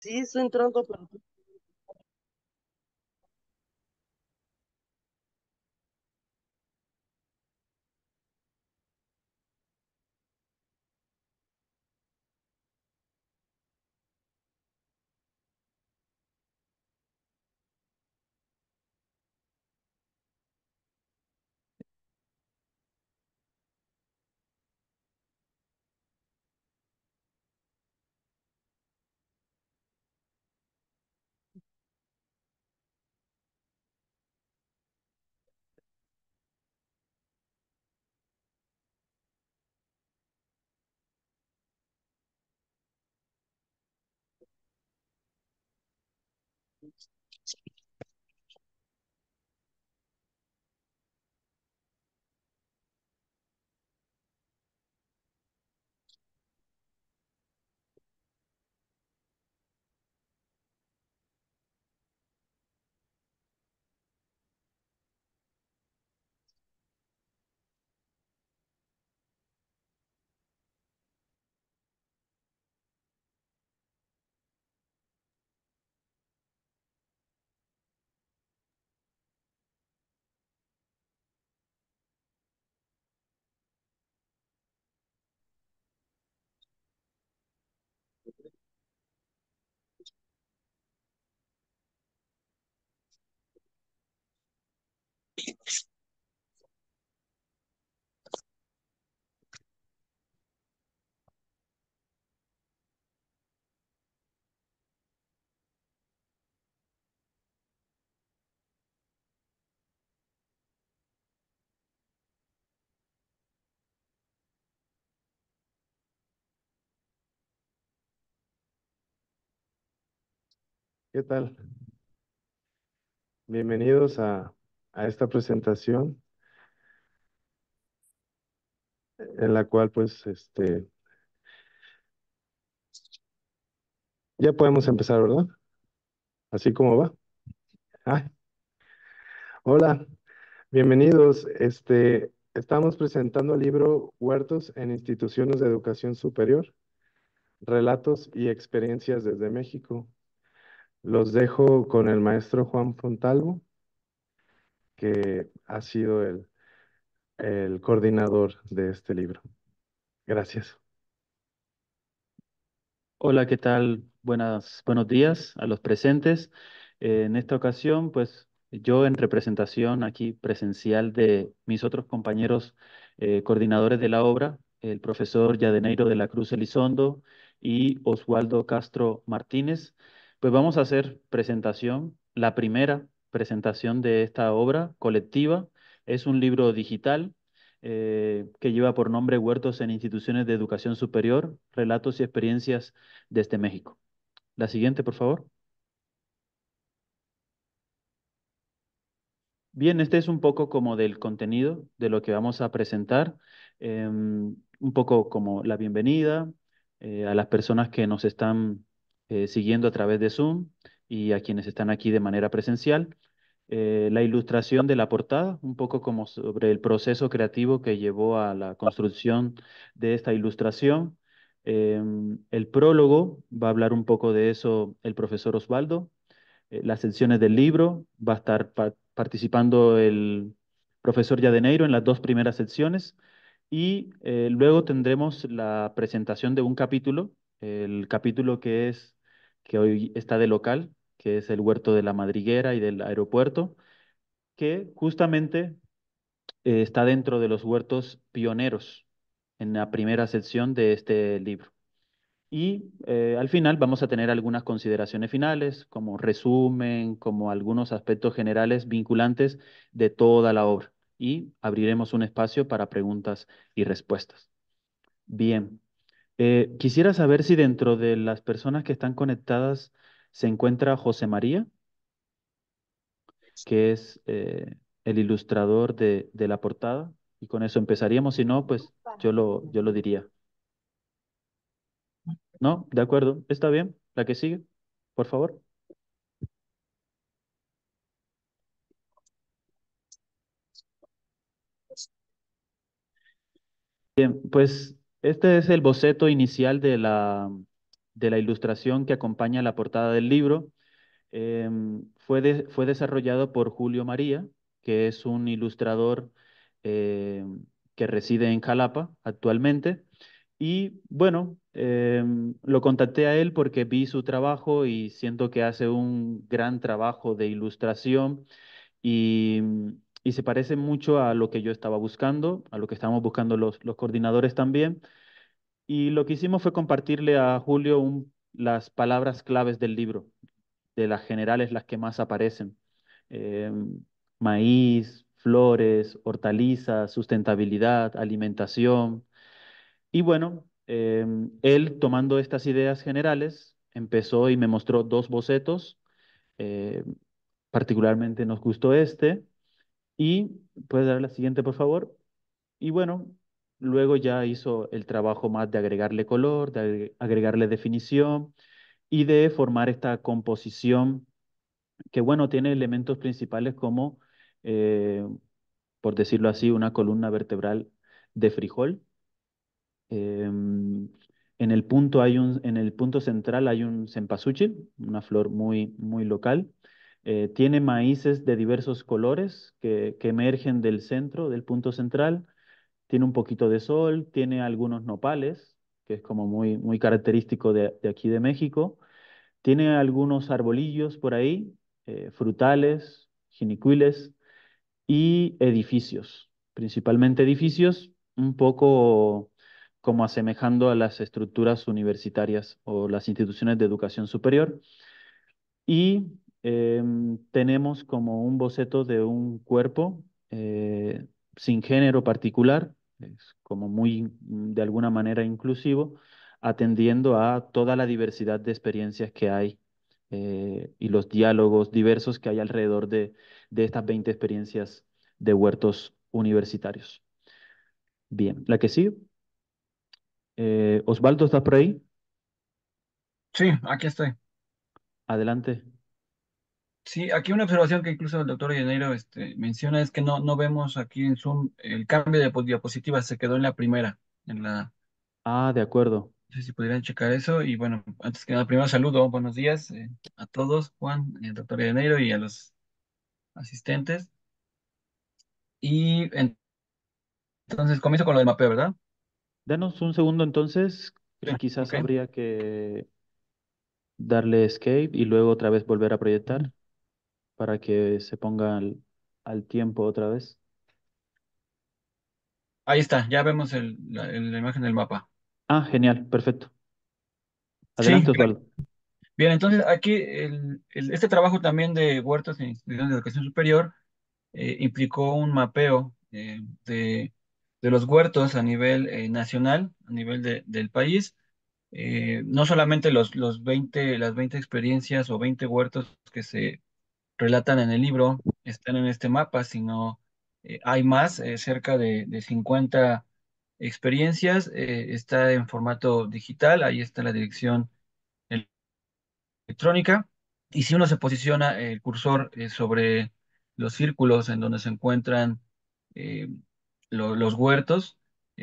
Sí, estoy entrando, pero ¿Qué tal? Bienvenidos a esta presentación en la cual ya podemos empezar, ¿verdad? Así como va. Ah, hola, bienvenidos. Estamos presentando el libro Huertos en Instituciones de Educación Superior, Relatos y Experiencias desde México. Los dejo con el maestro Juan Fontalvo, que ha sido el coordinador de este libro. Gracias. Hola, ¿qué tal? Buenos días a los presentes. En esta ocasión, pues yo en representación aquí presencial de mis otros compañeros coordinadores de la obra, el profesor Yadeneiro de la Cruz Elizondo y Oswaldo Castro Martínez, pues vamos a hacer presentación, la primera presentación de esta obra colectiva. Es un libro digital que lleva por nombre Huertos en Instituciones de Educación Superior, Relatos y Experiencias desde México. La siguiente, por favor. Bien, este es un poco como del contenido de lo que vamos a presentar, un poco como la bienvenida a las personas que nos están siguiendo a través de Zoom y a quienes están aquí de manera presencial. La ilustración de la portada, un poco como sobre el proceso creativo que llevó a la construcción de esta ilustración. El prólogo va a hablar un poco de eso el profesor Osvaldo. Las secciones del libro. Va a estar participando el profesor Yadeneiro en las dos primeras secciones y luego tendremos la presentación de un capítulo, el capítulo que hoy está de local, que es el Huerto de la Madriguera y del aeropuerto, que justamente está dentro de los huertos pioneros en la primera sección de este libro. Y al final vamos a tener algunas consideraciones finales, como resumen, como algunos aspectos generales vinculantes de toda la obra. Y abriremos un espacio para preguntas y respuestas. Bien, quisiera saber si dentro de las personas que están conectadas se encuentra José María, que es el ilustrador de la portada. Y con eso empezaríamos. Si no, pues yo lo diría. ¿No? De acuerdo. ¿Está bien? La que sigue, por favor. Bien, pues este es el boceto inicial de la de la ilustración que acompaña la portada del libro fue desarrollado por Julio María, que es un ilustrador que reside en Jalapa actualmente. Y bueno, lo contacté a él porque vi su trabajo y siento que hace un gran trabajo de ilustración y, y se parece mucho a lo que yo estaba buscando, a lo que estábamos buscando los coordinadores también. Y lo que hicimos fue compartirle a Julio las palabras claves del libro, de las generales las que más aparecen. Maíz, flores, hortalizas, sustentabilidad, alimentación. Y bueno, él tomando estas ideas generales, empezó y me mostró dos bocetos. eh, Particularmente nos gustó este. Y puedes dar la siguiente, por favor. Y bueno, luego ya hizo el trabajo más de agregarle color, de agregarle definición y de formar esta composición que, bueno, tiene elementos principales como, eh, por decirlo así, una columna vertebral de frijol. En el punto central hay un cempasúchil, una flor muy, muy local. Tiene maíces de diversos colores que emergen del centro, del punto central. Tiene un poquito de sol, tiene algunos nopales, que es como muy, muy característico de aquí de México. Tiene algunos arbolillos por ahí, frutales, jinicuiles y edificios, principalmente edificios un poco como asemejando a las estructuras universitarias o las instituciones de educación superior. Y tenemos como un boceto de un cuerpo sin género particular, es como muy, de alguna manera inclusivo, atendiendo a toda la diversidad de experiencias que hay y los diálogos diversos que hay alrededor de estas 20 experiencias de huertos universitarios. Bien, la que sigue. Osvaldo, ¿estás por ahí? Sí, aquí estoy. Adelante. Sí, aquí una observación que incluso el doctor Llanero menciona es que no vemos aquí en Zoom el cambio de diapositivas, se quedó en la primera, Ah, de acuerdo. no sé si pudieran checar eso. Y bueno, antes que nada, primero saludo, buenos días a todos, Juan, el doctor Llanero y a los asistentes. Y entonces comienzo con lo del mapeo, ¿verdad? Danos un segundo entonces, Sí, quizás ok. habría que darle escape y luego otra vez volver a Ujú. proyectar para que se ponga al tiempo otra vez. Ahí está, ya vemos la imagen del mapa. Ah, genial, perfecto. Sí, Adelante, Osvaldo. bien, entonces aquí este trabajo también de huertos en instituciones de educación superior implicó un mapeo de los huertos a nivel nacional, a nivel del país. No solamente las 20 experiencias o 20 huertos que se relatan en el libro están en este mapa, sino hay más, cerca de 50 experiencias. Está en formato digital, ahí está la dirección electrónica. Y si uno se posiciona el cursor sobre los círculos en donde se encuentran eh, los huertos,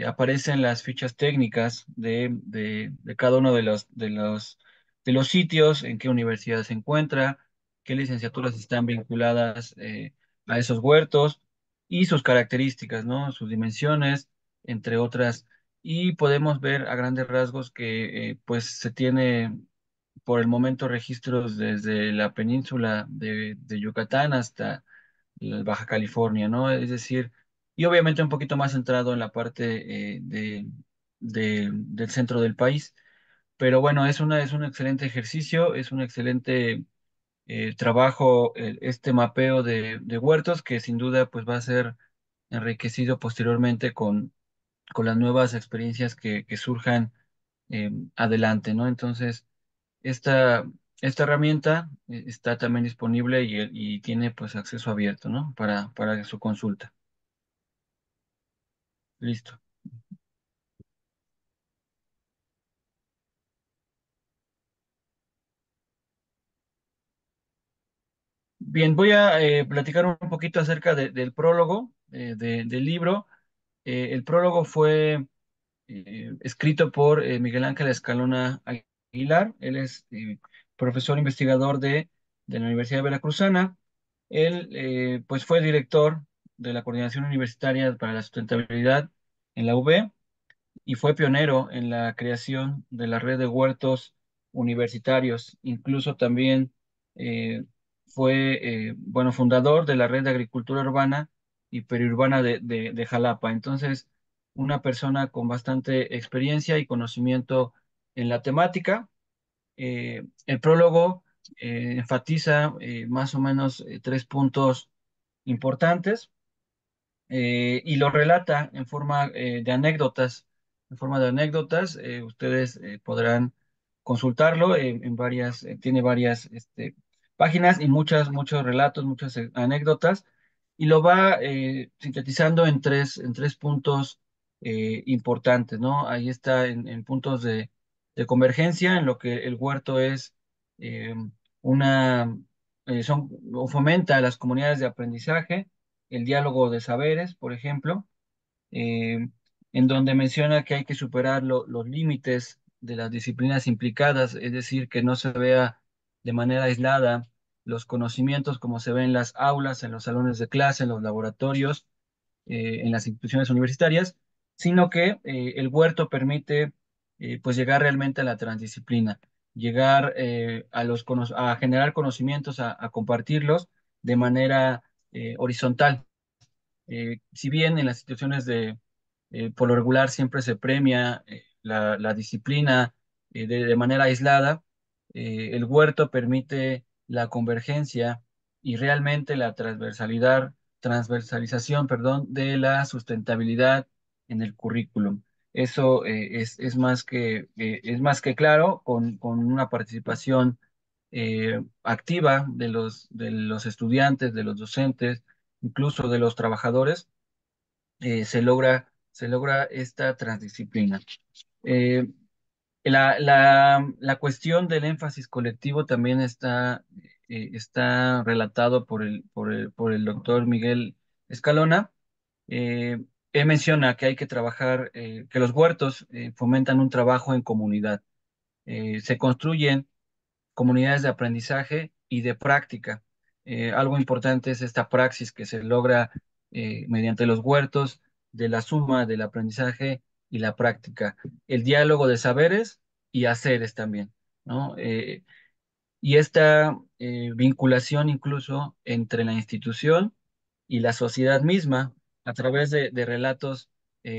aparecen las fichas técnicas de cada uno de los sitios, en qué universidad se encuentra, qué licenciaturas están vinculadas a esos huertos y sus características, ¿no? Sus dimensiones, entre otras. Y podemos ver a grandes rasgos que pues se tiene por el momento registros desde la península de Yucatán hasta la Baja California, ¿no? Es decir, y obviamente un poquito más centrado en la parte del centro del país. Pero bueno, es un excelente ejercicio, es un excelente trabajo, este mapeo de huertos que sin duda pues va a ser enriquecido posteriormente con las nuevas experiencias que surjan adelante, ¿no? Entonces, esta, esta herramienta está también disponible y tiene pues acceso abierto, ¿no? Para su consulta. Listo. Bien, voy a platicar un poquito acerca del prólogo del libro. El prólogo fue escrito por Miguel Ángel Escalona Aguilar. Él es profesor investigador de la Universidad Veracruzana. Él pues fue director de la Coordinación Universitaria para la Sustentabilidad en la UB y fue pionero en la creación de la red de huertos universitarios. Incluso también eh, fue, bueno, fundador de la red de agricultura urbana y periurbana de Jalapa. Entonces, una persona con bastante experiencia y conocimiento en la temática. El prólogo enfatiza más o menos tres puntos importantes y lo relata en forma de anécdotas. En forma de anécdotas, ustedes podrán consultarlo en varias, tiene varias páginas y muchos relatos, muchas anécdotas, y lo va sintetizando en tres puntos importantes, ¿no? Ahí está en puntos de convergencia, en lo que el huerto es eh, una, o fomenta las comunidades de aprendizaje, el diálogo de saberes, por ejemplo, eh, en donde menciona que hay que superar los límites de las disciplinas implicadas, es decir, que no se vea de manera aislada los conocimientos como se ve en las aulas, en los salones de clase, en los laboratorios, en las instituciones universitarias, sino que el huerto permite pues llegar realmente a la transdisciplina, llegar a generar conocimientos, a compartirlos de manera horizontal. Si bien en las instituciones por lo regular siempre se premia la disciplina de manera aislada, el huerto permite la convergencia y realmente la transversalización, perdón, de la sustentabilidad en el currículum. Eso es más que claro con una participación activa de los estudiantes, de los docentes, incluso de los trabajadores, se logra esta transdisciplina. Eh, la cuestión del énfasis colectivo también está relatado por el doctor Miguel Escalona. Eh, Él menciona que hay que trabajar, que los huertos fomentan un trabajo en comunidad. Se construyen comunidades de aprendizaje y de práctica. Algo importante es esta praxis que se logra mediante los huertos de la suma del aprendizaje y la práctica. El diálogo de saberes y haceres también, ¿no? Y esta vinculación incluso entre la institución y la sociedad misma, a través de relatos,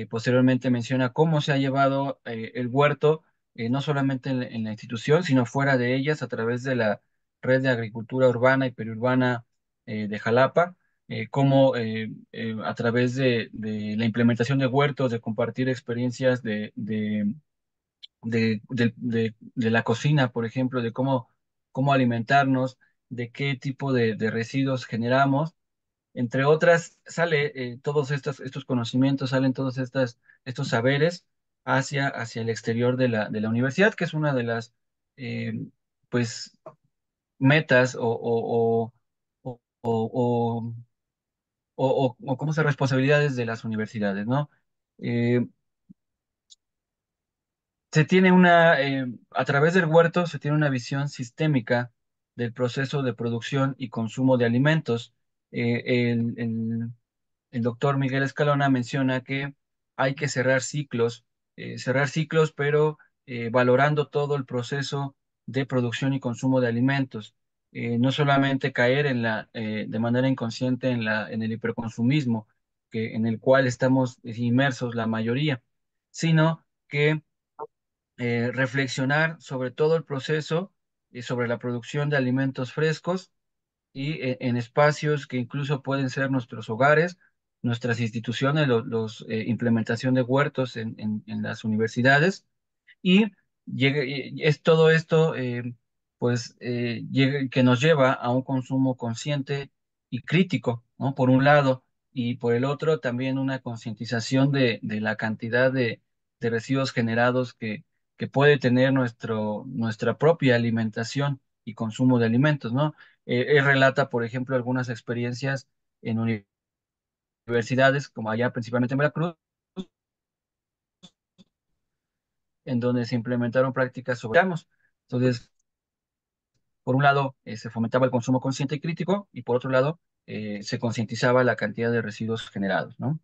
posteriormente menciona cómo se ha llevado el huerto, no solamente en la institución, sino fuera de ellas, a través de la red de agricultura urbana y periurbana de Jalapa, cómo a través de la implementación de huertos, de compartir experiencias de la cocina, por ejemplo, de cómo alimentarnos, de qué tipo de residuos generamos, entre otras, sale todos estos conocimientos, salen estos saberes hacia el exterior de la universidad, que es una de las eh, pues metas o, o ¿cómo se responsabilidades de las universidades, ¿no? Eh, a través del huerto se tiene una visión sistémica del proceso de producción y consumo de alimentos. El doctor Miguel Escalona menciona que hay que cerrar ciclos, pero valorando todo el proceso de producción y consumo de alimentos. No solamente caer de manera inconsciente en el hiperconsumismo, en el cual estamos inmersos la mayoría, sino que reflexionar sobre todo el proceso y sobre la producción de alimentos frescos y en espacios que incluso pueden ser nuestros hogares, nuestras instituciones, implementación de huertos en las universidades y es todo esto que nos lleva a un consumo consciente y crítico, ¿no? Por un lado, y por el otro también una concientización de la cantidad de residuos generados que puede tener nuestra propia alimentación y consumo de alimentos, ¿no? Él relata, por ejemplo, algunas experiencias en universidades, como allá principalmente en Veracruz, en donde se implementaron prácticas sobre gramos. Entonces, por un lado, se fomentaba el consumo consciente y crítico, y por otro lado, se concientizaba la cantidad de residuos generados, ¿no?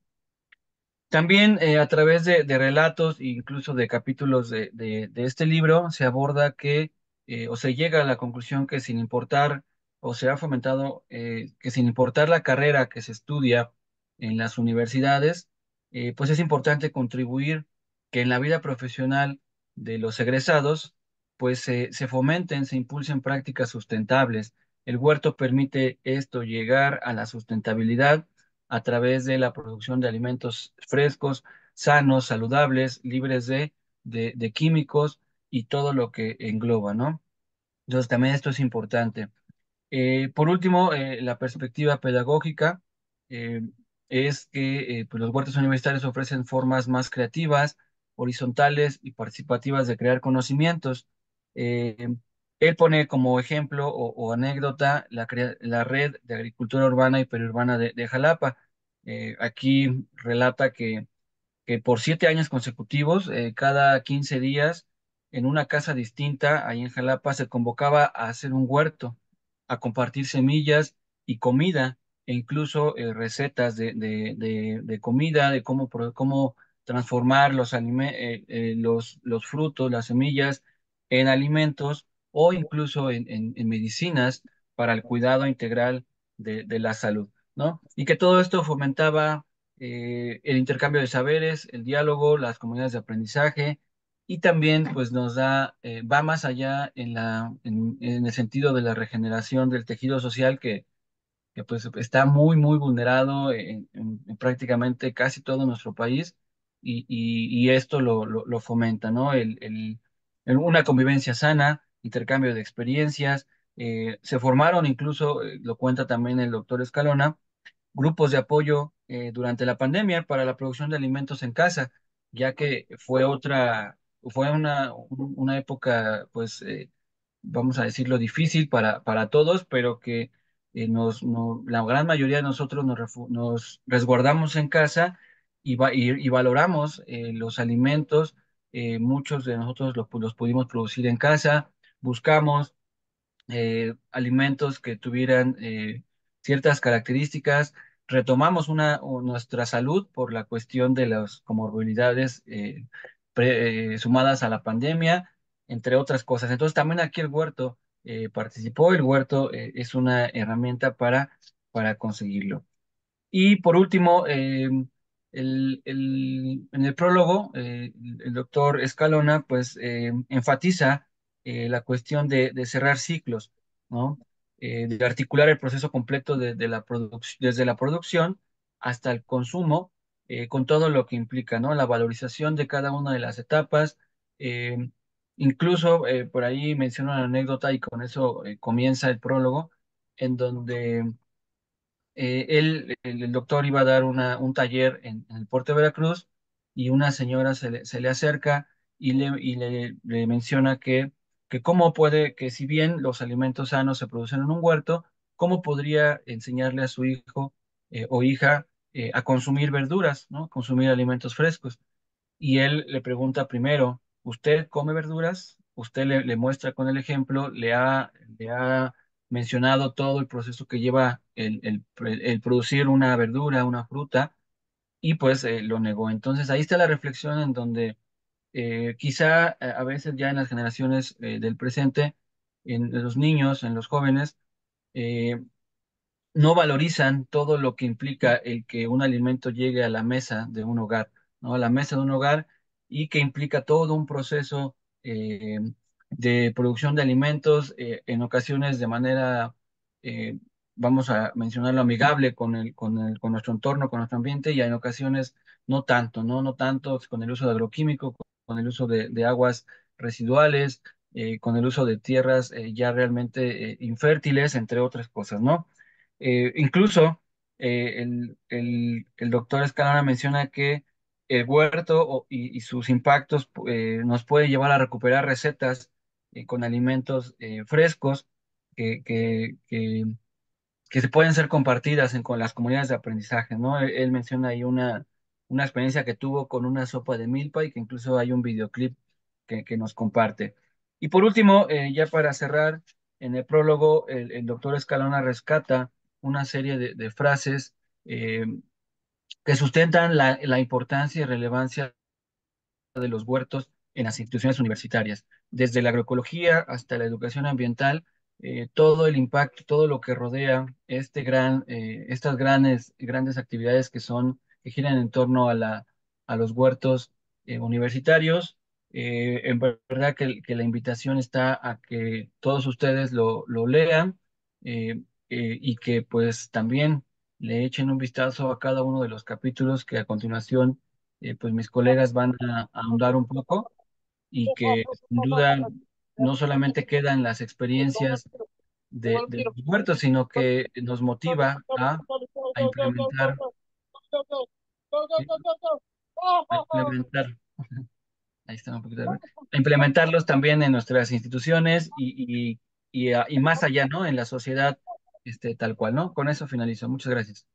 También a través de relatos e incluso de capítulos de este libro se aborda que, o se llega a la conclusión que sin importar, o se ha fomentado que sin importar la carrera que se estudia en las universidades, pues es importante contribuir que en la vida profesional de los egresados, pues se fomenten, se impulsen prácticas sustentables. El huerto permite esto, llegar a la sustentabilidad a través de la producción de alimentos frescos, sanos, saludables, libres de químicos y todo lo que engloba, ¿no? Entonces también esto es importante. Por último, la perspectiva pedagógica eh, es que pues los huertos universitarios ofrecen formas más creativas, horizontales y participativas de crear conocimientos. Eh, Él pone como ejemplo o anécdota la red de agricultura urbana y periurbana de Jalapa. Aquí relata que por 7 años consecutivos, cada 15 días, en una casa distinta, ahí en Jalapa, se convocaba a hacer un huerto, a compartir semillas y comida, e incluso recetas de comida, de cómo transformar los frutos, las semillas, en alimentos o incluso en medicinas para el cuidado integral de la salud, ¿no? Y que todo esto fomentaba el intercambio de saberes, el diálogo, las comunidades de aprendizaje y también pues va más allá en el sentido de la regeneración del tejido social que pues está muy, muy vulnerado en prácticamente casi todo nuestro país y esto lo fomenta, ¿no? Una convivencia sana, intercambio de experiencias, se formaron incluso, lo cuenta también el doctor Escalona, grupos de apoyo durante la pandemia para la producción de alimentos en casa, ya que fue una época, pues, vamos a decirlo, difícil para todos, pero que la gran mayoría de nosotros nos resguardamos en casa y valoramos los alimentos. Muchos de nosotros los pudimos producir en casa, buscamos alimentos que tuvieran ciertas características. Retomamos nuestra salud por la cuestión de las comorbilidades sumadas a la pandemia, entre otras cosas. Entonces también aquí el huerto participó, el huerto es una herramienta para conseguirlo. Y por último, en el prólogo, el doctor Escalona pues enfatiza la cuestión de cerrar ciclos, ¿no? De articular el proceso completo desde la producción hasta el consumo, con todo lo que implica, ¿no? La valorización de cada una de las etapas. eh, Incluso por ahí menciona una anécdota y con eso comienza el prólogo, en donde el doctor iba a dar un taller en el puerto de Veracruz y una señora se le acerca y le menciona que cómo puede, que si bien los alimentos sanos se producen en un huerto, cómo podría enseñarle a su hijo o hija a consumir verduras, ¿no? Consumir alimentos frescos. Y él le pregunta primero, ¿usted come verduras? Usted le muestra con el ejemplo, le ha mencionado todo el proceso que lleva el producir una verdura, una fruta, y pues lo negó. Entonces ahí está la reflexión en donde quizá a veces ya en las generaciones del presente, en los niños, en los jóvenes, eh, no valorizan todo lo que implica el que un alimento llegue a la mesa de un hogar, ¿no? A la mesa de un hogar y que implica todo un proceso de producción de alimentos, en ocasiones de manera, eh, vamos a mencionarlo, amigable con nuestro entorno, con nuestro ambiente, y en ocasiones no tanto, ¿no? No tanto con el uso de agroquímicos, con el uso de aguas residuales, con el uso de tierras ya realmente infértiles, entre otras cosas, ¿no? Incluso el doctor Escalona menciona que el huerto y sus impactos nos puede llevar a recuperar recetas con alimentos frescos que, que, que, que se pueden ser compartidas con las comunidades de aprendizaje, ¿no? Él menciona ahí una experiencia que tuvo con una sopa de milpa y que incluso hay un videoclip que nos comparte. Y por último, ya para cerrar, en el prólogo, el doctor Escalona rescata una serie de frases eh, que sustentan la importancia y relevancia de los huertos en las instituciones universitarias, desde la agroecología hasta la educación ambiental, todo el impacto, todo lo que rodea estas grandes actividades que giran en torno a los huertos universitarios. En verdad que la invitación está a que todos ustedes lo lean eh, y que pues también le echen un vistazo a cada uno de los capítulos que a continuación pues mis colegas van a ahondar un poco y que sin duda no solamente quedan las experiencias de los muertos, sino que nos motiva a implementar, ¿sí? A implementar, ahí está un poquito a implementarlos también en nuestras instituciones y más allá, ¿no? En la sociedad, tal cual, ¿no? Con eso finalizo. Muchas gracias.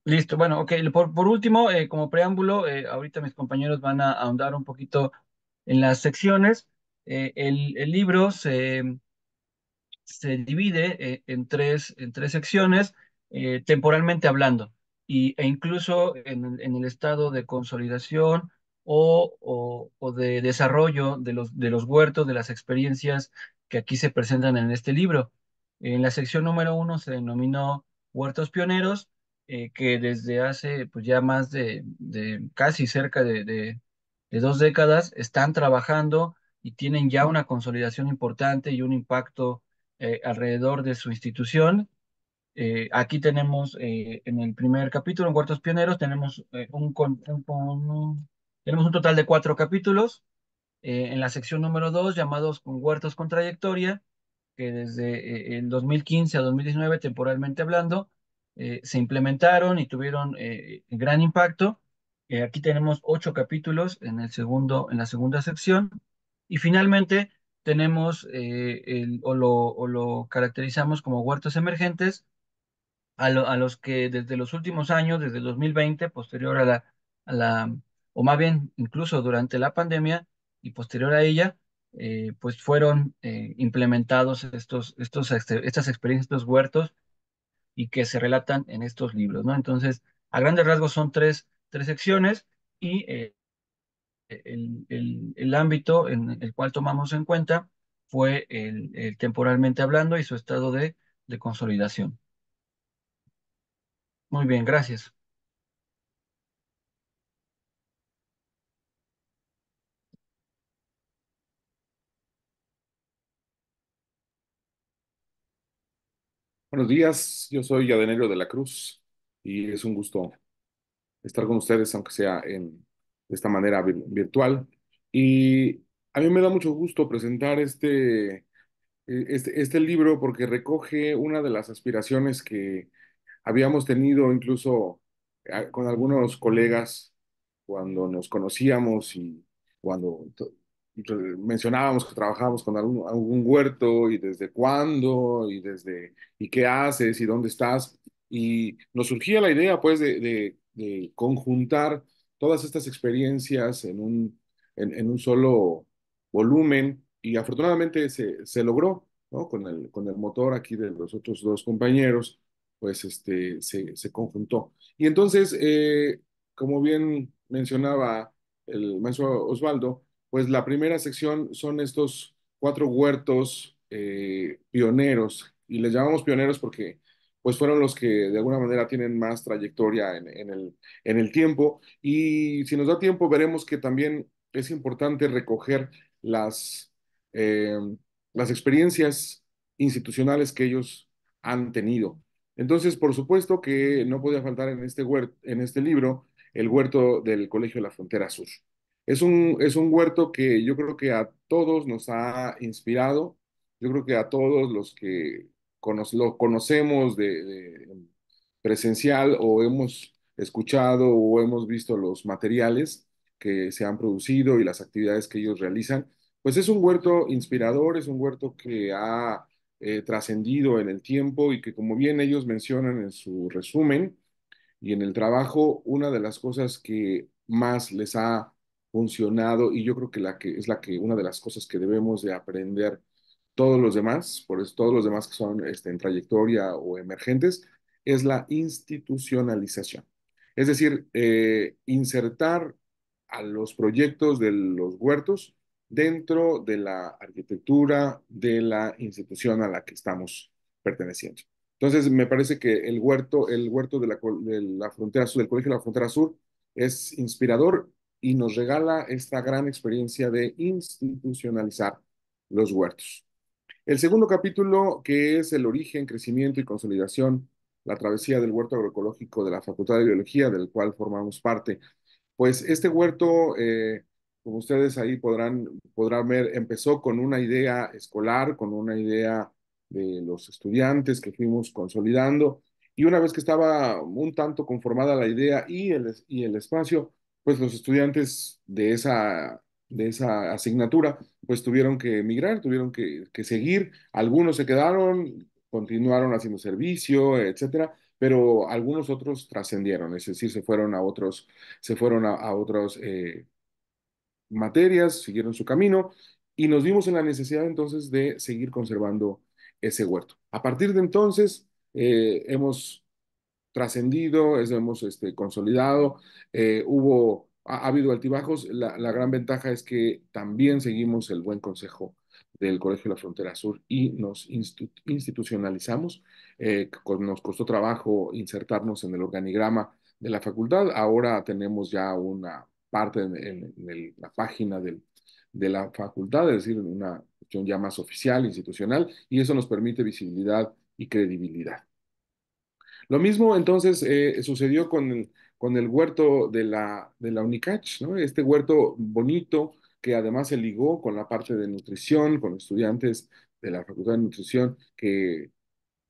Listo, bueno, ok. Por último, como preámbulo, ahorita mis compañeros van a ahondar un poquito en las secciones. El libro se divide en tres secciones, temporalmente hablando, e incluso en el estado de consolidación o de desarrollo de los huertos, de las experiencias que aquí se presentan en este libro. En la sección número uno se denominó Huertos Pioneros, que desde hace pues ya más de casi cerca de 2 décadas están trabajando y tienen ya una consolidación importante y un impacto alrededor de su institución. Aquí tenemos en el primer capítulo, en Huertos Pioneros, tenemos un total de 4 capítulos. En la sección número 2, llamados con Huertos con Trayectoria, que desde el 2015 a 2019, temporalmente hablando, se implementaron y tuvieron gran impacto. Aquí tenemos 8 capítulos en la segunda sección. Y finalmente tenemos, o lo caracterizamos como huertos emergentes, a los que desde los últimos años, desde el 2020, posterior a la, o más bien incluso durante la pandemia y posterior a ella, pues fueron implementados estas experiencias, estos huertos, y que se relatan en estos libros, ¿no? Entonces, a grandes rasgos son tres secciones y el ámbito en el cual tomamos en cuenta fue el temporalmente hablando y su estado de consolidación. Muy bien, gracias. Buenos días, yo soy Yadenero de la Cruz y es un gusto estar con ustedes, aunque sea de esta manera virtual. Y a mí me da mucho gusto presentar este libro porque recoge una de las aspiraciones que habíamos tenido incluso con algunos colegas cuando nos conocíamos y cuando mencionábamos que trabajábamos con algún huerto y desde cuándo y qué haces y dónde estás. Y nos surgía la idea pues de conjuntar todas estas experiencias en un solo volumen y afortunadamente se logró, ¿no? Con el motor aquí de los otros dos compañeros, pues se conjuntó. Y entonces, como bien mencionaba el maestro Osvaldo, pues la primera sección son estos 4 huertos pioneros, y les llamamos pioneros porque pues fueron los que de alguna manera tienen más trayectoria en el tiempo, y si nos da tiempo veremos que también es importante recoger eh, las experiencias institucionales que ellos han tenido. Entonces, por supuesto que no podía faltar en este libro el huerto del Colegio de la Frontera Sur. Es un huerto que yo creo que a todos nos ha inspirado. Yo creo que a todos los que lo conocemos de presencial o hemos escuchado o hemos visto los materiales que se han producido y las actividades que ellos realizan, Pues es un huerto inspirador, es un huerto que ha trascendido en el tiempo y que, como bien ellos mencionan en su resumen y en el trabajo, una de las cosas que más les ha funcionado, y yo creo que una de las cosas que debemos de aprender todos los demás, por eso todos los demás que son en trayectoria o emergentes, es la institucionalización. Es decir, insertar a los proyectos de los huertos dentro de la arquitectura de la institución a la que estamos perteneciendo. Entonces, me parece que el huerto de la frontera sur, del Colegio de la Frontera Sur, es inspirador y nos regala esta gran experiencia de institucionalizar los huertos. El segundo capítulo, que es el origen, crecimiento y consolidación, la travesía del huerto agroecológico de la Facultad de Biología, del cual formamos parte. Pues este huerto, como ustedes ahí podrán ver, empezó con una idea escolar, con una idea de los estudiantes que fuimos consolidando, y una vez que estaba un tanto conformada la idea y el espacio, pues los estudiantes de esa asignatura, pues tuvieron que emigrar, tuvieron que seguir, algunos se quedaron, continuaron haciendo servicio, etcétera, pero algunos otros trascendieron, es decir, se fueron a otras materias, siguieron su camino y nos vimos en la necesidad entonces de seguir conservando ese huerto. A partir de entonces hemos trascendido, hemos consolidado, ha habido altibajos. La gran ventaja es que también seguimos el buen consejo del Colegio de la Frontera Sur y nos institucionalizamos. Nos costó trabajo insertarnos en el organigrama de la facultad. Ahora tenemos ya una parte la página de la facultad, es decir, una cuestión ya más oficial, institucional, y eso nos permite visibilidad y credibilidad. Lo mismo entonces sucedió con el huerto de la UNICACH, ¿no? Este huerto bonito que además se ligó con la parte de nutrición, con estudiantes de la Facultad de Nutrición, que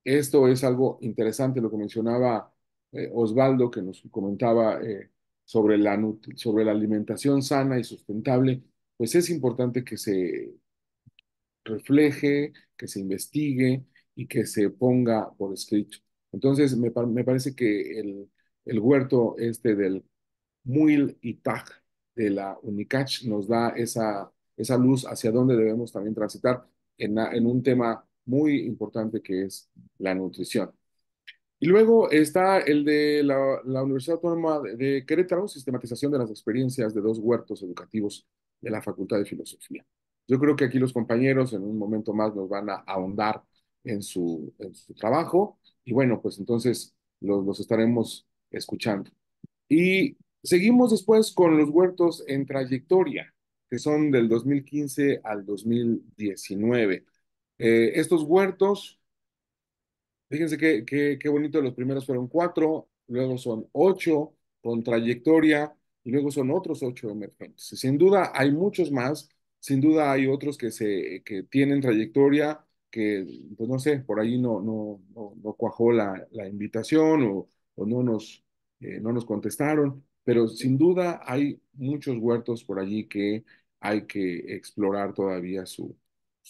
esto es algo interesante, lo que mencionaba Osvaldo, que nos comentaba sobre la alimentación sana y sustentable, pues es importante que se refleje, que se investigue y que se ponga por escrito. Entonces, me parece que el huerto del Muil y Taj de la UNICACH nos da esa luz hacia dónde debemos también transitar en un tema muy importante que es la nutrición. Y luego está el de la Universidad Autónoma de Querétaro, sistematización de las experiencias de dos huertos educativos de la Facultad de Filosofía. Yo creo que aquí los compañeros en un momento más nos van a ahondar en su trabajo y bueno, pues entonces los estaremos escuchando. Y seguimos después con los huertos en trayectoria, que son del 2015 al 2019. Estos huertos. Fíjense qué bonito, los primeros fueron 4, luego son 8 con trayectoria y luego son otros 8 emergentes. Sin duda hay muchos más, sin duda hay otros que tienen trayectoria, que pues no sé, por ahí no cuajó la invitación o no nos contestaron, pero sin duda hay muchos huertos por allí que hay que explorar todavía su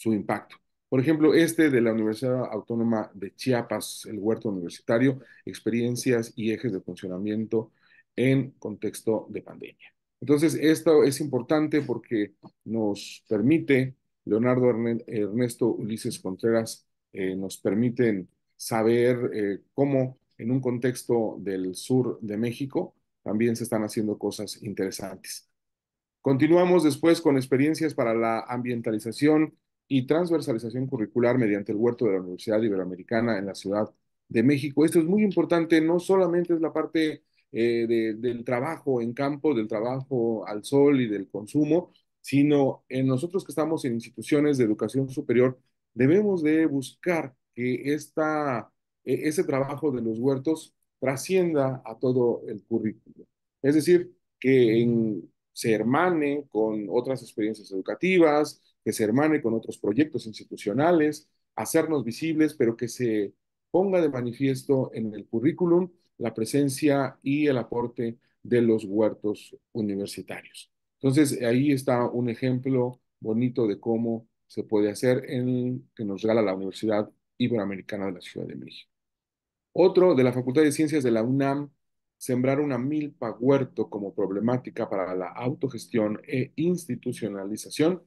impacto. Por ejemplo, este de la Universidad Autónoma de Chiapas, el huerto universitario, experiencias y ejes de funcionamiento en contexto de pandemia. Entonces, esto es importante porque nos permite, Ernesto Ulises Contreras, nos permiten saber cómo en un contexto del sur de México también se están haciendo cosas interesantes. Continuamos después con experiencias para la ambientalización y transversalización curricular mediante el huerto de la Universidad Iberoamericana en la Ciudad de México. Esto es muy importante, no solamente es la parte del trabajo en campo, del trabajo al sol y del consumo, sino en nosotros que estamos en instituciones de educación superior, debemos de buscar que ese trabajo de los huertos trascienda a todo el currículo. Es decir, se hermane con otras experiencias educativas, que se hermane con otros proyectos institucionales, hacernos visibles, pero que se ponga de manifiesto en el currículum la presencia y el aporte de los huertos universitarios. Entonces, ahí está un ejemplo bonito de cómo se puede hacer que nos regala la Universidad Iberoamericana de la Ciudad de México. Otro de la Facultad de Ciencias de la UNAM, sembrar una milpa huerto como problemática para la autogestión e institucionalización,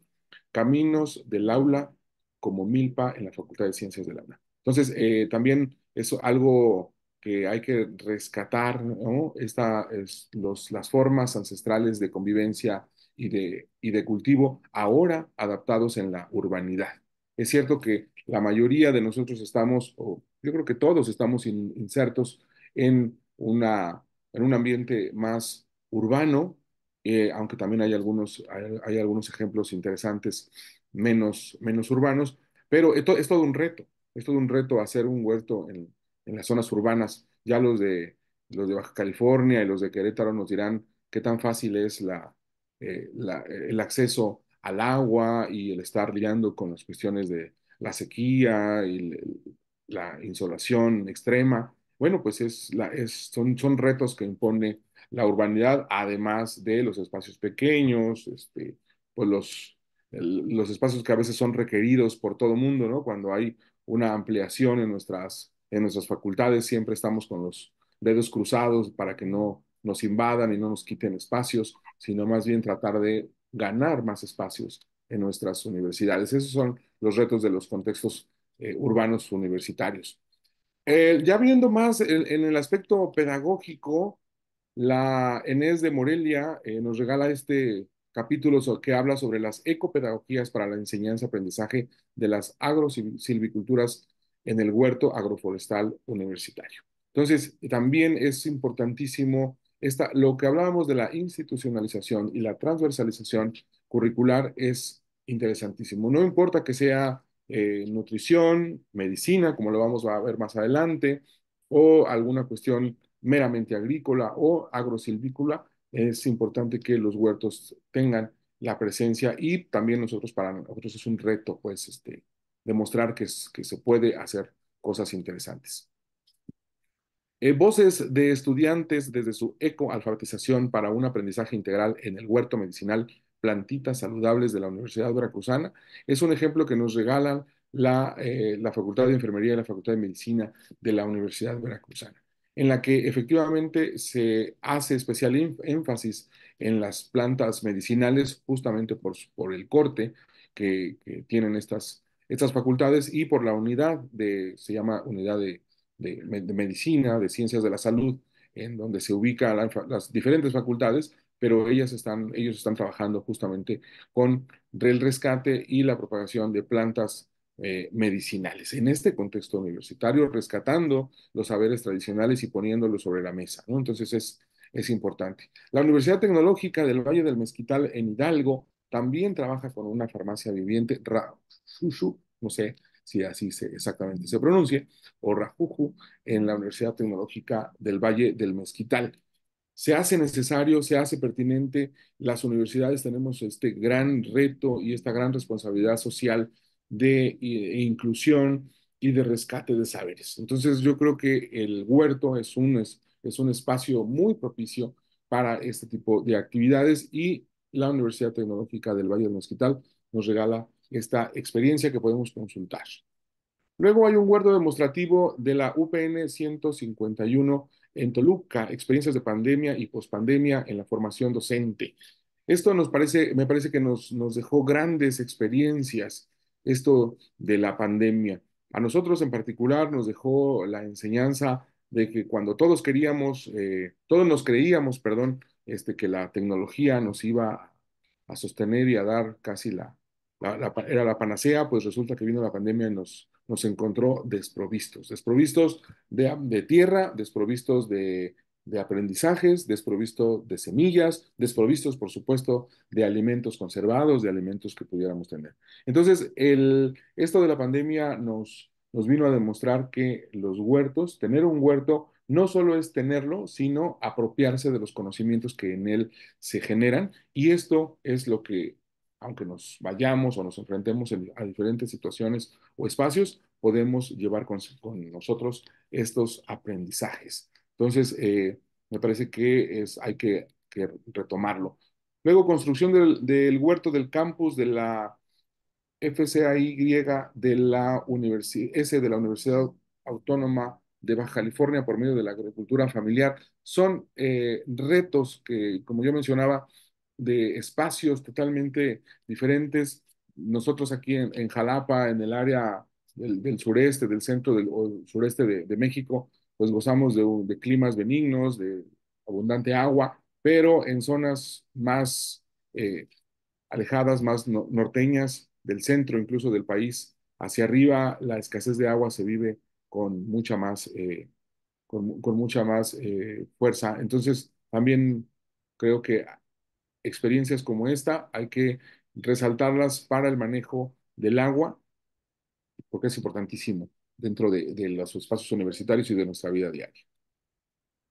caminos del aula como milpa en la Facultad de Ciencias de la UNAM. Entonces, también es algo que hay que rescatar, ¿no? Las formas ancestrales de convivencia y de cultivo, ahora adaptados en la urbanidad. Es cierto que la mayoría de nosotros estamos, o yo creo que todos estamos insertos en, en un ambiente más urbano, aunque también hay algunos ejemplos interesantes menos urbanos, pero es todo un reto, es todo un reto hacer un huerto en las zonas urbanas. Ya los de Baja California y los de Querétaro nos dirán qué tan fácil es el acceso al agua y el estar lidiando con las cuestiones de la sequía y la insolación extrema. Bueno, pues son retos que impone la urbanidad, además de los espacios pequeños, pues los espacios que a veces son requeridos por todo mundo, ¿no? Cuando hay una ampliación en nuestras facultades, siempre estamos con los dedos cruzados para que no nos invadan y no nos quiten espacios, sino más bien tratar de ganar más espacios en nuestras universidades. Esos son los retos de los contextos urbanos universitarios. Ya viendo más en el aspecto pedagógico, la ENES de Morelia nos regala este capítulo que habla sobre las ecopedagogías para la enseñanza-aprendizaje de las agrosilviculturas en el huerto agroforestal universitario. Entonces, también es importantísimo lo que hablábamos de la institucionalización y la transversalización curricular es interesantísimo. No importa que sea nutrición, medicina, como lo vamos a ver más adelante, o alguna cuestión meramente agrícola o agrosilvícola, es importante que los huertos tengan la presencia y también para nosotros es un reto, pues, demostrar que se puede hacer cosas interesantes. Voces de estudiantes desde su ecoalfabetización para un aprendizaje integral en el huerto medicinal Plantitas Saludables de la Universidad Veracruzana. Es un ejemplo que nos regalan la Facultad de Enfermería y la Facultad de Medicina de la Universidad Veracruzana, en la que efectivamente se hace especial énfasis en las plantas medicinales justamente por el corte que tienen estas facultades y por la se llama unidad de medicina, de ciencias de la salud, en donde se ubican las diferentes facultades, pero ellos están trabajando justamente con el rescate y la propagación de plantas medicinales en este contexto universitario, rescatando los saberes tradicionales y poniéndolos sobre la mesa, ¿no? Entonces es importante. La Universidad Tecnológica del Valle del Mezquital en Hidalgo también trabaja con una farmacia viviente, Shushu, no sé si así exactamente se pronuncia, o Rajuju, en la Universidad Tecnológica del Valle del Mezquital. Se hace necesario, se hace pertinente. Las universidades tenemos este gran reto y esta gran responsabilidad social de inclusión y de rescate de saberes. Entonces, yo creo que el huerto es un espacio muy propicio para este tipo de actividades y la Universidad Tecnológica del Valle del Mezquital nos regala esta experiencia que podemos consultar. Luego hay un huerto demostrativo de la UPN 151 en Toluca, experiencias de pandemia y pospandemia en la formación docente. Esto me parece que nos dejó grandes experiencias, esto de la pandemia. A nosotros en particular nos dejó la enseñanza de que cuando todos nos creíamos, perdón, que la tecnología nos iba a sostener y a dar casi era la panacea, pues resulta que vino la pandemia y nos encontró desprovistos de tierra, desprovistos de aprendizajes, desprovistos de semillas, desprovistos, por supuesto, de alimentos conservados, de alimentos que pudiéramos tener. Entonces, esto de la pandemia nos vino a demostrar que tener un huerto, no solo es tenerlo, sino apropiarse de los conocimientos que en él se generan. Y esto es lo que, aunque nos vayamos o nos enfrentemos a diferentes situaciones o espacios, podemos llevar con nosotros estos aprendizajes. Entonces, me parece que hay que retomarlo. Luego, construcción del huerto del campus de la FCAY de la de la Universidad Autónoma de Baja California por medio de la agricultura familiar. Son retos que, como yo mencionaba, de espacios totalmente diferentes. Nosotros aquí en Jalapa, en el área del sureste, del centro o sureste de México, pues gozamos de climas benignos, de abundante agua, pero en zonas más alejadas, más norteñas del centro, incluso del país, hacia arriba, la escasez de agua se vive con mucha más, con mucha más fuerza. Entonces, también creo que experiencias como esta hay que resaltarlas para el manejo del agua, porque es importantísimo dentro de los espacios universitarios y de nuestra vida diaria.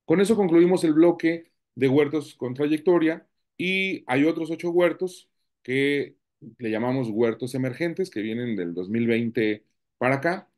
Con eso concluimos el bloque de huertos con trayectoria y hay otros 8 huertos que le llamamos huertos emergentes que vienen del 2020 para acá.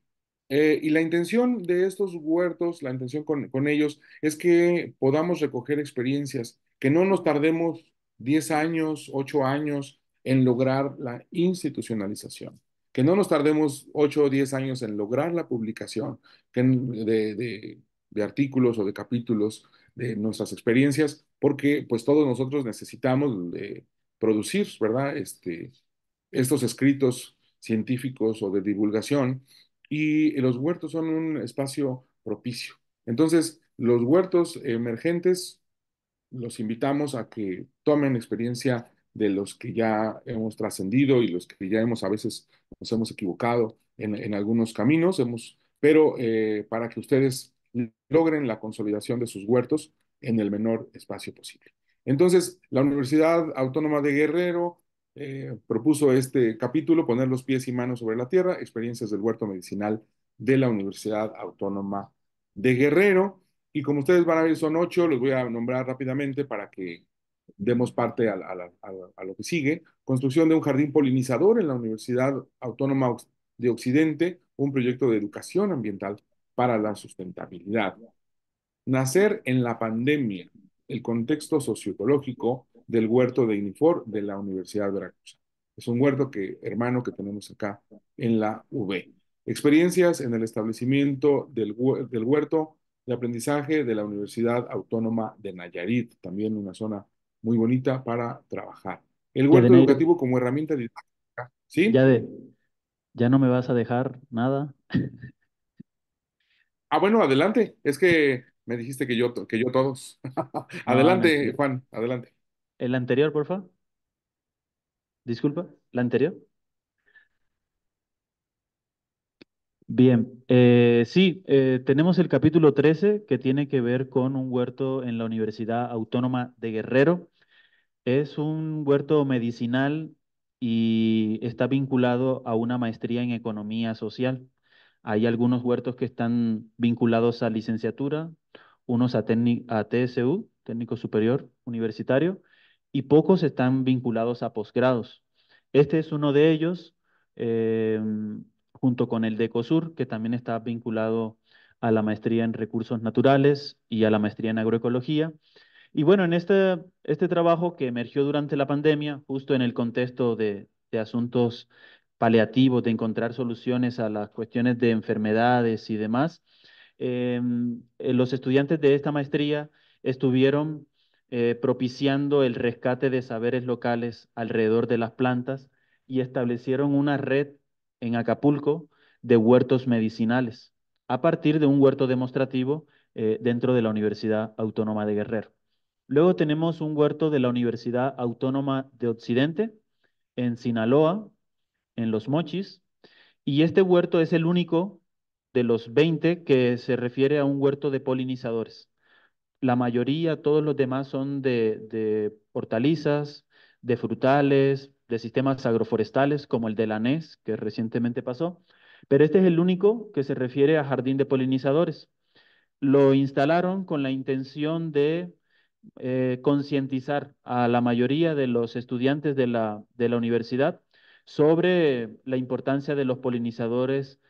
Y la intención de estos huertos, la intención con ellos es que podamos recoger experiencias, que no nos tardemos 10 años, 8 años en lograr la institucionalización, que no nos tardemos 8 o 10 años en lograr la publicación de artículos o de capítulos de nuestras experiencias, porque pues todos nosotros necesitamos producir, ¿verdad? Estos escritos científicos o de divulgación y los huertos son un espacio propicio. Entonces, los huertos emergentes los invitamos a que tomen experiencia de los que ya hemos trascendido y los que ya hemos a veces nos hemos equivocado en algunos caminos, pero para que ustedes logren la consolidación de sus huertos en el menor espacio posible. Entonces, la Universidad Autónoma de Guerrero propuso este capítulo, poner los pies y manos sobre la tierra, experiencias del huerto medicinal de la Universidad Autónoma de Guerrero. Y como ustedes van a ver, son 8, los voy a nombrar rápidamente para que demos parte a lo que sigue. Construcción de un jardín polinizador en la Universidad Autónoma de Occidente, un proyecto de educación ambiental para la sustentabilidad. Nacer en la pandemia, el contexto socioecológico del huerto de Inifor de la Universidad de Veracruz. Es un huerto hermano que tenemos acá en la UB. Experiencias en el establecimiento del huerto de aprendizaje de la Universidad Autónoma de Nayarit, también una zona muy bonita para trabajar. El Ya, huerto Deneiro, educativo como herramienta didáctica, ya ¿sí? de, ya no me vas a dejar nada. Ah, bueno, adelante. Es que me dijiste que yo todos. No, no, Adelante, Juan, adelante. el anterior, por favor. Disculpa, la anterior. Bien, sí, tenemos el capítulo 13 que tiene que ver con un huerto en la Universidad Autónoma de Guerrero. Es un huerto medicinal y está vinculado a una maestría en economía social. Hay algunos huertos que están vinculados a licenciatura, unos a TSU, técnico superior universitario, y pocos están vinculados a posgrados. Este es uno de ellos, eh, junto con el de ECOSUR, que también está vinculado a la maestría en recursos naturales y a la maestría en agroecología. Y bueno, en este trabajo que emergió durante la pandemia, justo en el contexto de asuntos paliativos, de encontrar soluciones a las cuestiones de enfermedades y demás, los estudiantes de esta maestría estuvieron propiciando el rescate de saberes locales alrededor de las plantas y establecieron una red en Acapulco de huertos medicinales a partir de un huerto demostrativo dentro de la Universidad Autónoma de Guerrero. Luego tenemos un huerto de la Universidad Autónoma de Occidente en Sinaloa, en Los Mochis, y este huerto es el único de los 20 que se refiere a un huerto de polinizadores. La mayoría, todos los demás son de hortalizas, de frutales, de sistemas agroforestales, como el de la NES, que recientemente pasó, pero este es el único que se refiere a jardín de polinizadores. Lo instalaron con la intención de concientizar a la mayoría de los estudiantes de la universidad sobre la importancia de los polinizadores,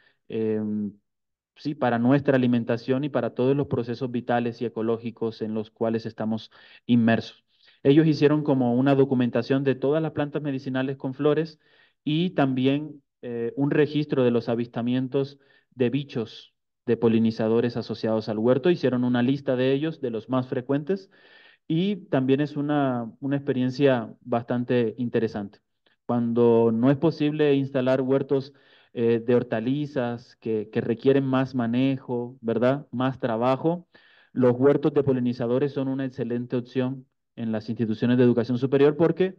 sí, para nuestra alimentación y para todos los procesos vitales y ecológicos en los cuales estamos inmersos. Ellos hicieron como una documentación de todas las plantas medicinales con flores y también un registro de los avistamientos de bichos, de polinizadores asociados al huerto. Hicieron una lista de ellos, de los más frecuentes, y también es una experiencia bastante interesante. Cuando no es posible instalar huertos de hortalizas que requieren más manejo, ¿verdad? Más trabajo, los huertos de polinizadores son una excelente opción en las instituciones de educación superior porque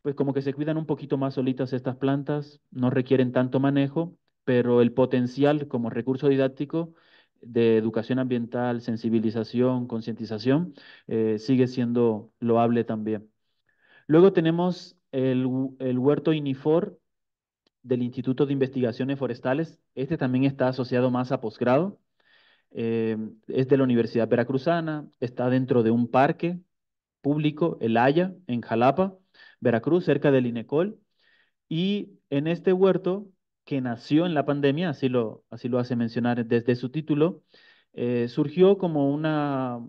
pues como que se cuidan un poquito más solitas estas plantas, no requieren tanto manejo, pero el potencial como recurso didáctico de educación ambiental, sensibilización, concientización, sigue siendo loable también. Luego tenemos el huerto INIFOR del Instituto de Investigaciones Forestales. Este también está asociado más a posgrado. Es de la Universidad Veracruzana, está dentro de un parque público, El Haya, en Jalapa, Veracruz, cerca del INECOL. Y en este huerto, que nació en la pandemia, así lo hace mencionar desde su título, surgió como una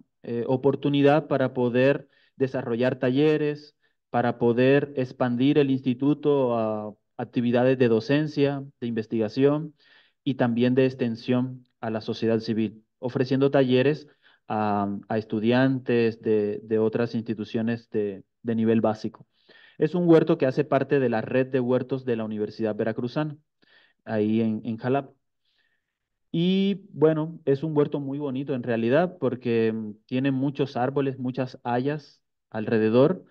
oportunidad para poder desarrollar talleres, para poder expandir el instituto a actividades de docencia, de investigación y también de extensión a la sociedad civil, ofreciendo talleres a estudiantes de otras instituciones de nivel básico. Es un huerto que hace parte de la red de huertos de la Universidad Veracruzana, ahí en Jalapa. Y bueno, es un huerto muy bonito en realidad porque tiene muchos árboles, muchas hayas alrededor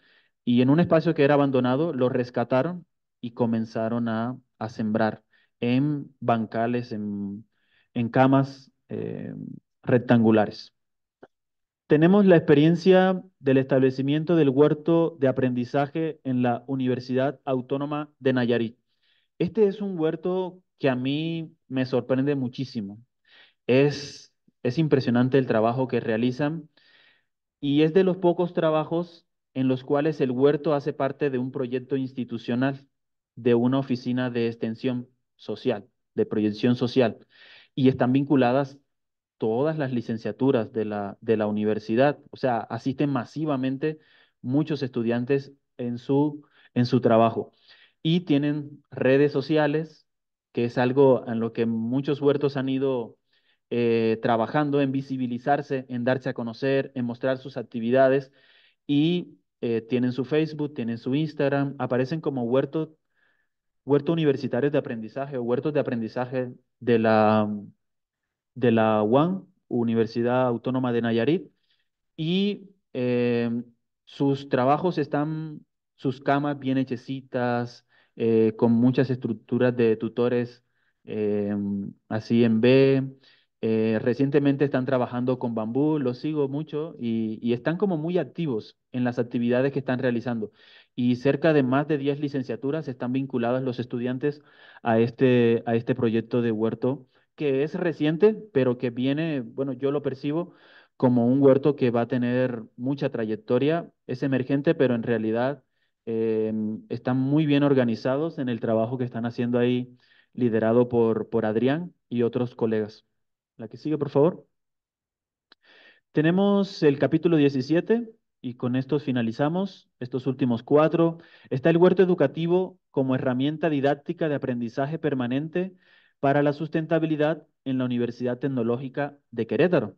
y en un espacio que era abandonado lo rescataron y comenzaron a sembrar en bancales, en camas rectangulares. Tenemos la experiencia del establecimiento del huerto de aprendizaje en la Universidad Autónoma de Nayarit. Este es un huerto que a mí me sorprende muchísimo. Es, es impresionante el trabajo que realizan y es de los pocos trabajos en los cuales el huerto hace parte de un proyecto institucional, de una oficina de extensión social, de proyección social, y están vinculadas todas las licenciaturas de la universidad. O sea, asisten masivamente muchos estudiantes en su trabajo. Y tienen redes sociales, que es algo en lo que muchos huertos han ido trabajando en visibilizarse, en darse a conocer, en mostrar sus actividades. Y tienen su Facebook, tienen su Instagram, aparecen como huertos universitarios de aprendizaje o huertos de aprendizaje de la UAN, Universidad Autónoma de Nayarit, y sus trabajos están, sus camas bien hechecitas, con muchas estructuras de tutores eh, así en B. Recientemente están trabajando con bambú, los sigo mucho y están como muy activos en las actividades que están realizando. Y cerca de más de 10 licenciaturas están vinculadas los estudiantes a este proyecto de huerto que es reciente, pero que viene, bueno, yo lo percibo como un huerto que va a tener mucha trayectoria, es emergente, pero en realidad están muy bien organizados en el trabajo que están haciendo ahí, liderado por Adrián y otros colegas. La que sigue, por favor. Tenemos el capítulo 17 y con estos finalizamos, estos últimos cuatro. Está el huerto educativo como herramienta didáctica de aprendizaje permanente para la sustentabilidad en la Universidad Tecnológica de Querétaro,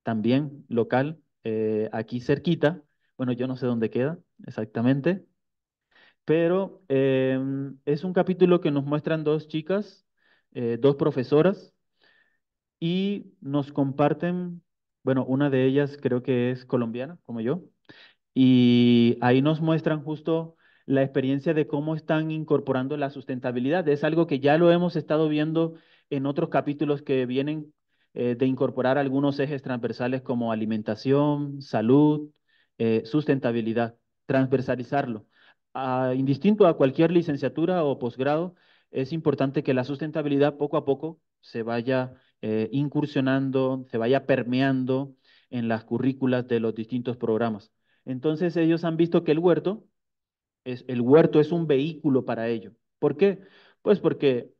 también local, aquí cerquita. Bueno, yo no sé dónde queda exactamente, pero es un capítulo que nos muestran dos chicas, dos profesoras, y nos comparten, bueno, una de ellas creo que es colombiana, como yo, y ahí nos muestran justo la experiencia de cómo están incorporando la sustentabilidad. Es algo que ya lo hemos estado viendo en otros capítulos que vienen de incorporar algunos ejes transversales como alimentación, salud, sustentabilidad, transversalizarlo. Indistinto a cualquier licenciatura o posgrado, es importante que la sustentabilidad poco a poco se vaya incursionando, se vaya permeando en las currículas de los distintos programas. Entonces ellos han visto que el huerto es un vehículo para ello. ¿Por qué? Pues porque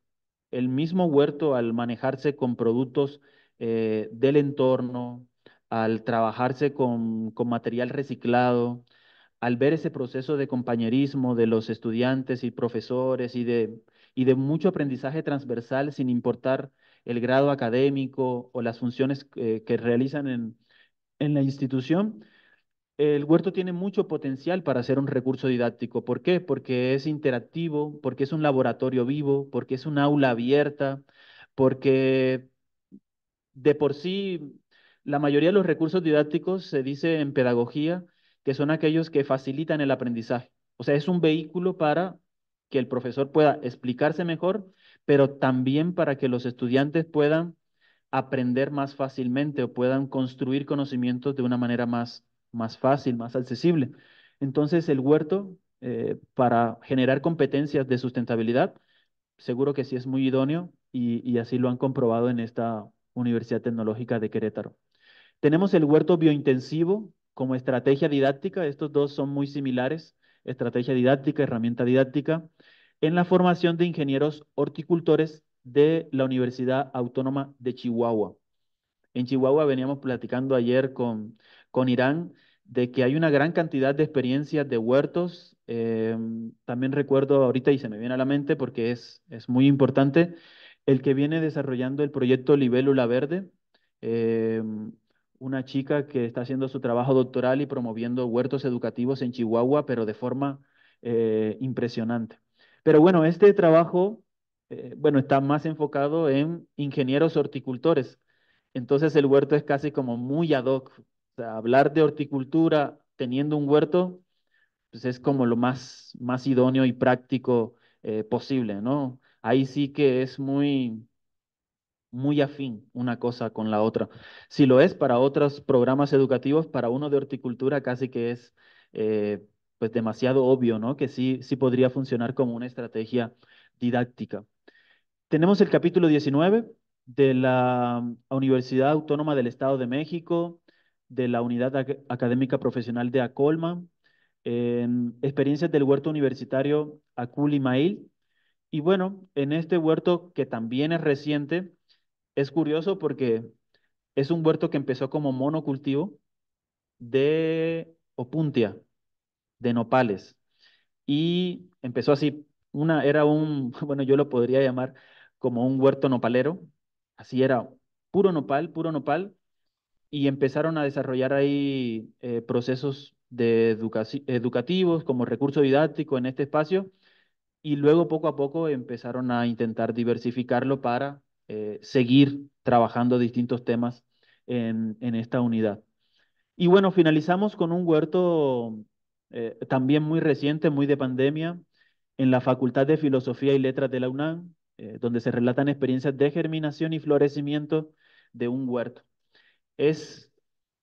el mismo huerto al manejarse con productos del entorno, al trabajarse con material reciclado, al ver ese proceso de compañerismo de los estudiantes y profesores y de mucho aprendizaje transversal sin importar el grado académico o las funciones que realizan en la institución, el huerto tiene mucho potencial para ser un recurso didáctico. ¿Por qué? Porque es interactivo, porque es un laboratorio vivo, porque es un aula abierta, porque de por sí la mayoría de los recursos didácticos se dice en pedagogía que son aquellos que facilitan el aprendizaje. O sea, es un vehículo para que el profesor pueda explicarse mejor, pero también para que los estudiantes puedan aprender más fácilmente o puedan construir conocimientos de una manera más fácil, más accesible. Entonces, el huerto, para generar competencias de sustentabilidad, seguro que sí es muy idóneo y así lo han comprobado en esta Universidad Tecnológica de Querétaro. Tenemos el huerto biointensivo como estrategia didáctica. Estos dos son muy similares, estrategia didáctica, herramienta didáctica, en la formación de ingenieros horticultores de la Universidad Autónoma de Chihuahua. En Chihuahua veníamos platicando ayer con Irán de que hay una gran cantidad de experiencias de huertos. También recuerdo ahorita y se me viene a la mente porque es muy importante el que viene desarrollando el proyecto Libélula Verde, una chica que está haciendo su trabajo doctoral y promoviendo huertos educativos en Chihuahua, pero de forma impresionante. Pero bueno, este trabajo, bueno, está más enfocado en ingenieros horticultores. Entonces el huerto es casi como muy ad hoc. O sea, hablar de horticultura teniendo un huerto, pues es como lo más idóneo y práctico posible, ¿no? Ahí sí que es muy afín una cosa con la otra. Si lo es para otros programas educativos, para uno de horticultura casi que es pues demasiado obvio, ¿no? Que sí podría funcionar como una estrategia didáctica. Tenemos el capítulo 19 de la Universidad Autónoma del Estado de México, de la Unidad Académica Profesional de Acolma, experiencias del huerto universitario Aculimail. Y bueno, en este huerto que también es reciente, es curioso porque es un huerto que empezó como monocultivo de opuntia, de nopales. Y empezó así, era bueno, yo lo podría llamar como un huerto nopalero, así era, puro nopal, y empezaron a desarrollar ahí procesos de educativos como recurso didáctico en este espacio, y luego poco a poco empezaron a intentar diversificarlo para seguir trabajando distintos temas en esta unidad. Y bueno, finalizamos con un huerto también muy reciente, muy de pandemia, en la Facultad de Filosofía y Letras de la UNAM, donde se relatan experiencias de germinación y florecimiento de un huerto. Es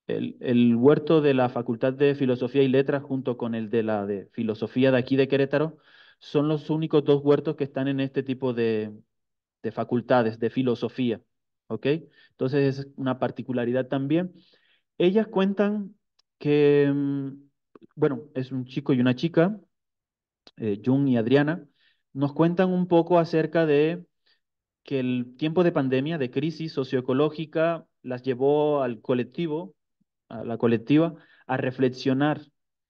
el huerto de la Facultad de Filosofía y Letras junto con el de la de Filosofía de aquí de Querétaro, son los únicos dos huertos que están en este tipo de facultades de filosofía, ¿ok? Entonces es una particularidad también. Ellas cuentan que, bueno, es un chico y una chica, Jun y Adriana, nos cuentan un poco acerca de que el tiempo de pandemia, de crisis socioecológica, las llevó al colectivo, a la colectiva, a reflexionar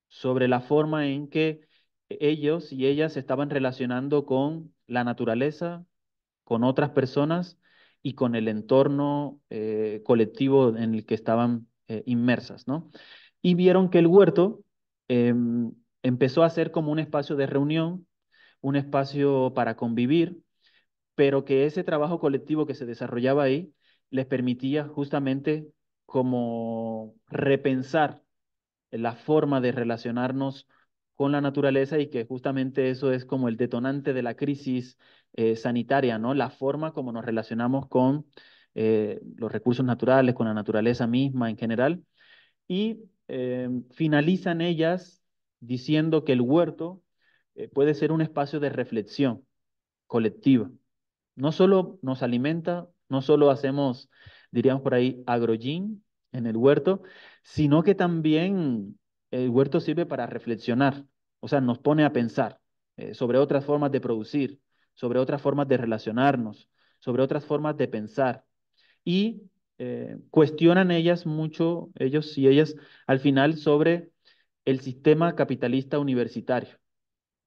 sobre la forma en que ellos y ellas se estaban relacionando con la naturaleza, con otras personas y con el entorno colectivo en el que estaban inmersas, ¿no? Y vieron que el huerto empezó a ser como un espacio de reunión, un espacio para convivir, pero que ese trabajo colectivo que se desarrollaba ahí les permitía justamente como repensar la forma de relacionarnos con la naturaleza y que justamente eso es como el detonante de la crisis sanitaria, ¿no? La forma como nos relacionamos con los recursos naturales, con la naturaleza misma en general. Y finalizan ellas diciendo que el huerto puede ser un espacio de reflexión colectiva. No solo nos alimenta, no solo hacemos, diríamos por ahí, agrogym en el huerto, sino que también el huerto sirve para reflexionar, o sea, nos pone a pensar sobre otras formas de producir, sobre otras formas de relacionarnos, sobre otras formas de pensar. Y cuestionan ellas mucho, ellos y ellas, al final, sobre el sistema capitalista universitario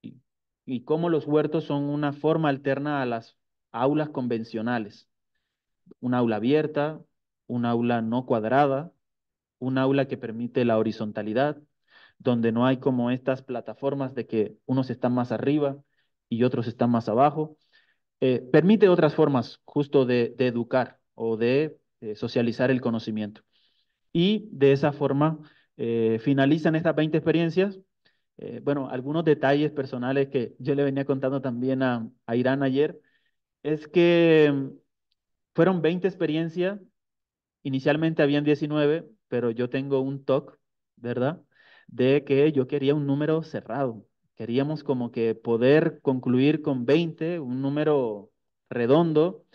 y, y cómo los huertos son una forma alterna a las aulas convencionales. Un aula abierta, un aula no cuadrada, un aula que permite la horizontalidad, donde no hay como estas plataformas de que unos están más arriba y otros están más abajo. Permite otras formas justo de educar o de socializar el conocimiento. Y de esa forma finalizan estas 20 experiencias. Bueno, algunos detalles personales que yo le venía contando también a Irán ayer, es que fueron 20 experiencias. Inicialmente habían 19, pero yo tengo un TOC, ¿verdad? De que yo quería un número cerrado. Queríamos como que poder concluir con 20, un número redondo,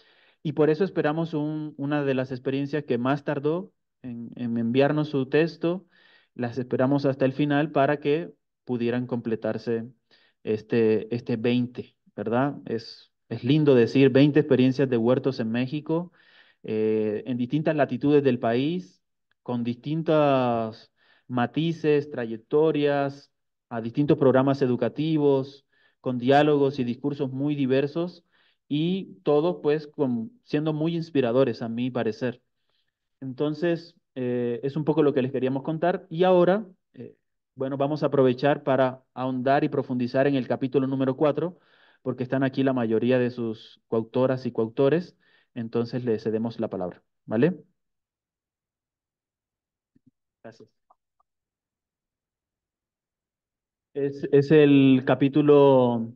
y por eso esperamos una de las experiencias que más tardó en enviarnos su texto, las esperamos hasta el final para que pudieran completarse este 20, ¿verdad? Es lindo decir 20 experiencias de huertos en México en distintas latitudes del país, con distintos matices, trayectorias, a distintos programas educativos, con diálogos y discursos muy diversos y todos pues siendo muy inspiradores a mi parecer. Entonces, es un poco lo que les queríamos contar y ahora, bueno, vamos a aprovechar para ahondar y profundizar en el capítulo número 4 porque están aquí la mayoría de sus coautoras y coautores, entonces les cedemos la palabra, ¿vale? Gracias. Es el capítulo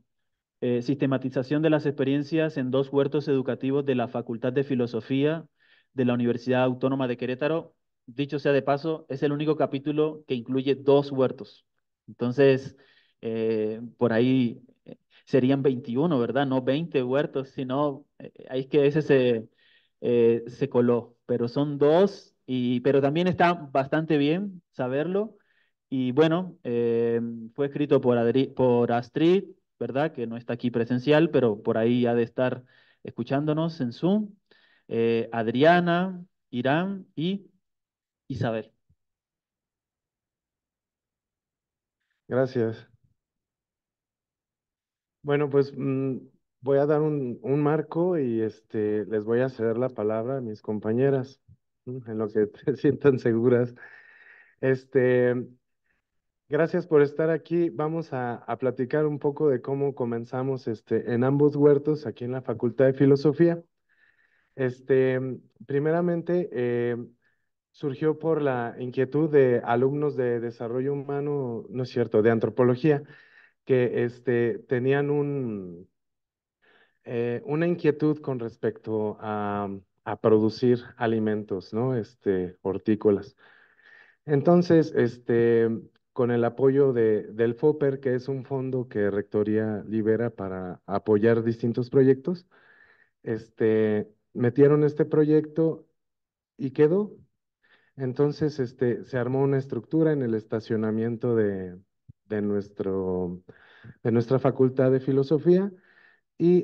Sistematización de las experiencias en dos huertos educativos de la Facultad de Filosofía de la Universidad Autónoma de Querétaro. Dicho sea de paso, es el único capítulo que incluye dos huertos. Entonces, por ahí serían 21, ¿verdad? No 20 huertos, sino ahí es que ese se coló, pero son dos, pero también está bastante bien saberlo. Y bueno, fue escrito por Astrid, ¿verdad? Que no está aquí presencial, pero por ahí ha de estar escuchándonos en Zoom. Adriana, Irán y Isabel. Gracias. Bueno, pues voy a dar un marco y les voy a ceder la palabra a mis compañeras, en lo que te sientan seguras. Este, Gracias por estar aquí. Vamos a platicar un poco de cómo comenzamos en ambos huertos aquí en la Facultad de Filosofía. Este, Primeramente, surgió por la inquietud de alumnos de desarrollo humano, no es cierto, de antropología, que tenían una inquietud con respecto a producir alimentos, ¿no? Hortícolas. Entonces, con el apoyo del FOPER, que es un fondo que Rectoría libera para apoyar distintos proyectos, metieron este proyecto y quedó. Entonces, se armó una estructura en el estacionamiento de nuestro, de nuestra Facultad de Filosofía y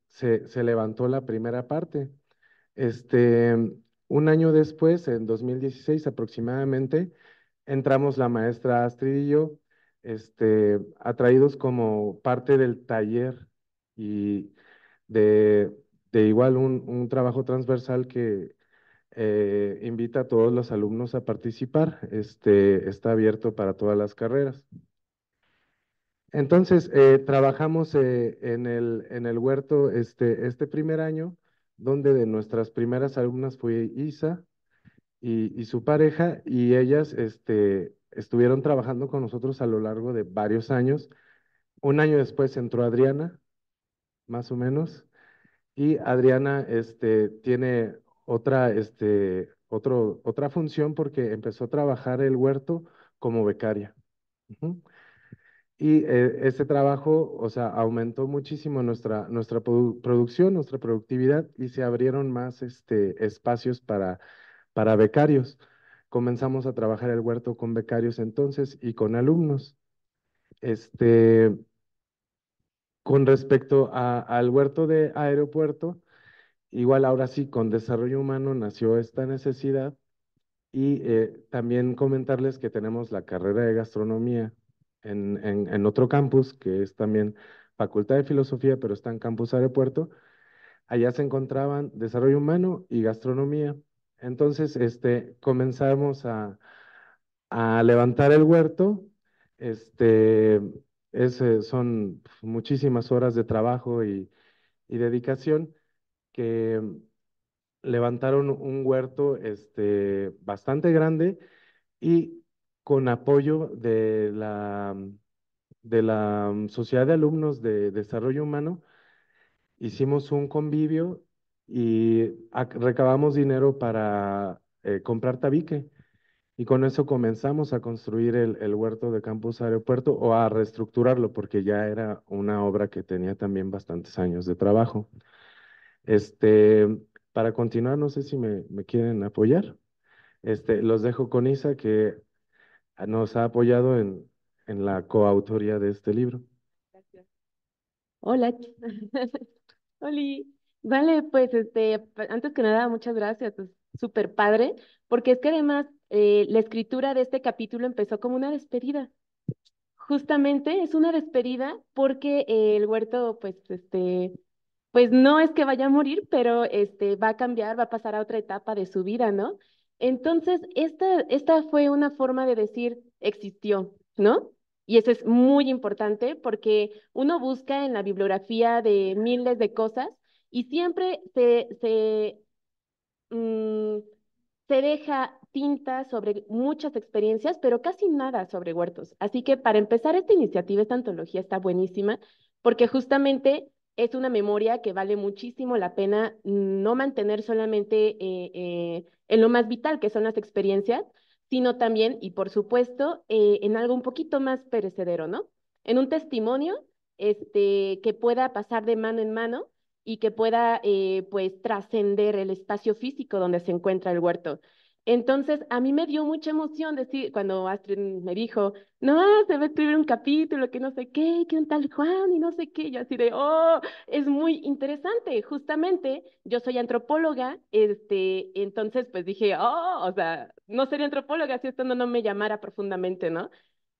se levantó la primera parte. Este, un año después, en 2016 aproximadamente, entramos la maestra Astrid y yo, atraídos como parte del taller y de, de igual un trabajo transversal que invita a todos los alumnos a participar. Está abierto para todas las carreras. Entonces, trabajamos en el huerto este primer año, donde de nuestras primeras alumnas fue Isa y su pareja, y ellas estuvieron trabajando con nosotros a lo largo de varios años. Un año después entró Adriana, más o menos, y Adriana tiene otra función porque empezó a trabajar el huerto como becaria. Ujú. Y ese trabajo, o sea, aumentó muchísimo nuestra producción, nuestra productividad y se abrieron más espacios para becarios. Comenzamos a trabajar el huerto con becarios entonces y con alumnos. Este, con respecto al huerto de aeropuerto, igual ahora sí, con desarrollo humano nació esta necesidad Y también comentarles que tenemos la carrera de gastronomía en otro campus, que es también Facultad de Filosofía, pero está en Campus Aeropuerto. Allá se encontraban desarrollo humano y gastronomía. Entonces, comenzamos a levantar el huerto. Este, son muchísimas horas de trabajo y dedicación que levantaron un huerto bastante grande y con apoyo de la Sociedad de Alumnos de Desarrollo Humano, hicimos un convivio y recabamos dinero para comprar tabique. Y con eso comenzamos a construir el huerto de Campus Aeropuerto o a reestructurarlo porque ya era una obra que tenía también bastantes años de trabajo. Este, para continuar, no sé si me quieren apoyar. Los dejo con Isa, que nos ha apoyado en la coautoría de este libro. Gracias. Hola. Oli. Vale, pues antes que nada, muchas gracias. Es súper padre, porque es que además la escritura de este capítulo empezó como una despedida. Justamente es una despedida porque el huerto, pues no es que vaya a morir, pero va a cambiar, va a pasar a otra etapa de su vida, ¿no? Entonces, esta fue una forma de decir existió, ¿no? Y eso es muy importante porque uno busca en la bibliografía de miles de cosas y siempre mm, se deja tinta sobre muchas experiencias, pero casi nada sobre huertos. Así que para empezar, esta iniciativa, esta antología está buenísima, porque justamente es una memoria que vale muchísimo la pena no mantener solamente en lo más vital, que son las experiencias, sino también, y por supuesto, en algo un poquito más perecedero, ¿no? En un testimonio que pueda pasar de mano en mano y que pueda pues trascender el espacio físico donde se encuentra el huerto. Entonces, a mí me dio mucha emoción decir, cuando Astrid me dijo, no, se va a escribir un capítulo, que no sé qué, que un tal Juan y no sé qué, yo así de, oh, es muy interesante. Justamente, yo soy antropóloga, entonces pues dije, oh, o sea, no sería antropóloga si esto no me llamara profundamente, ¿no?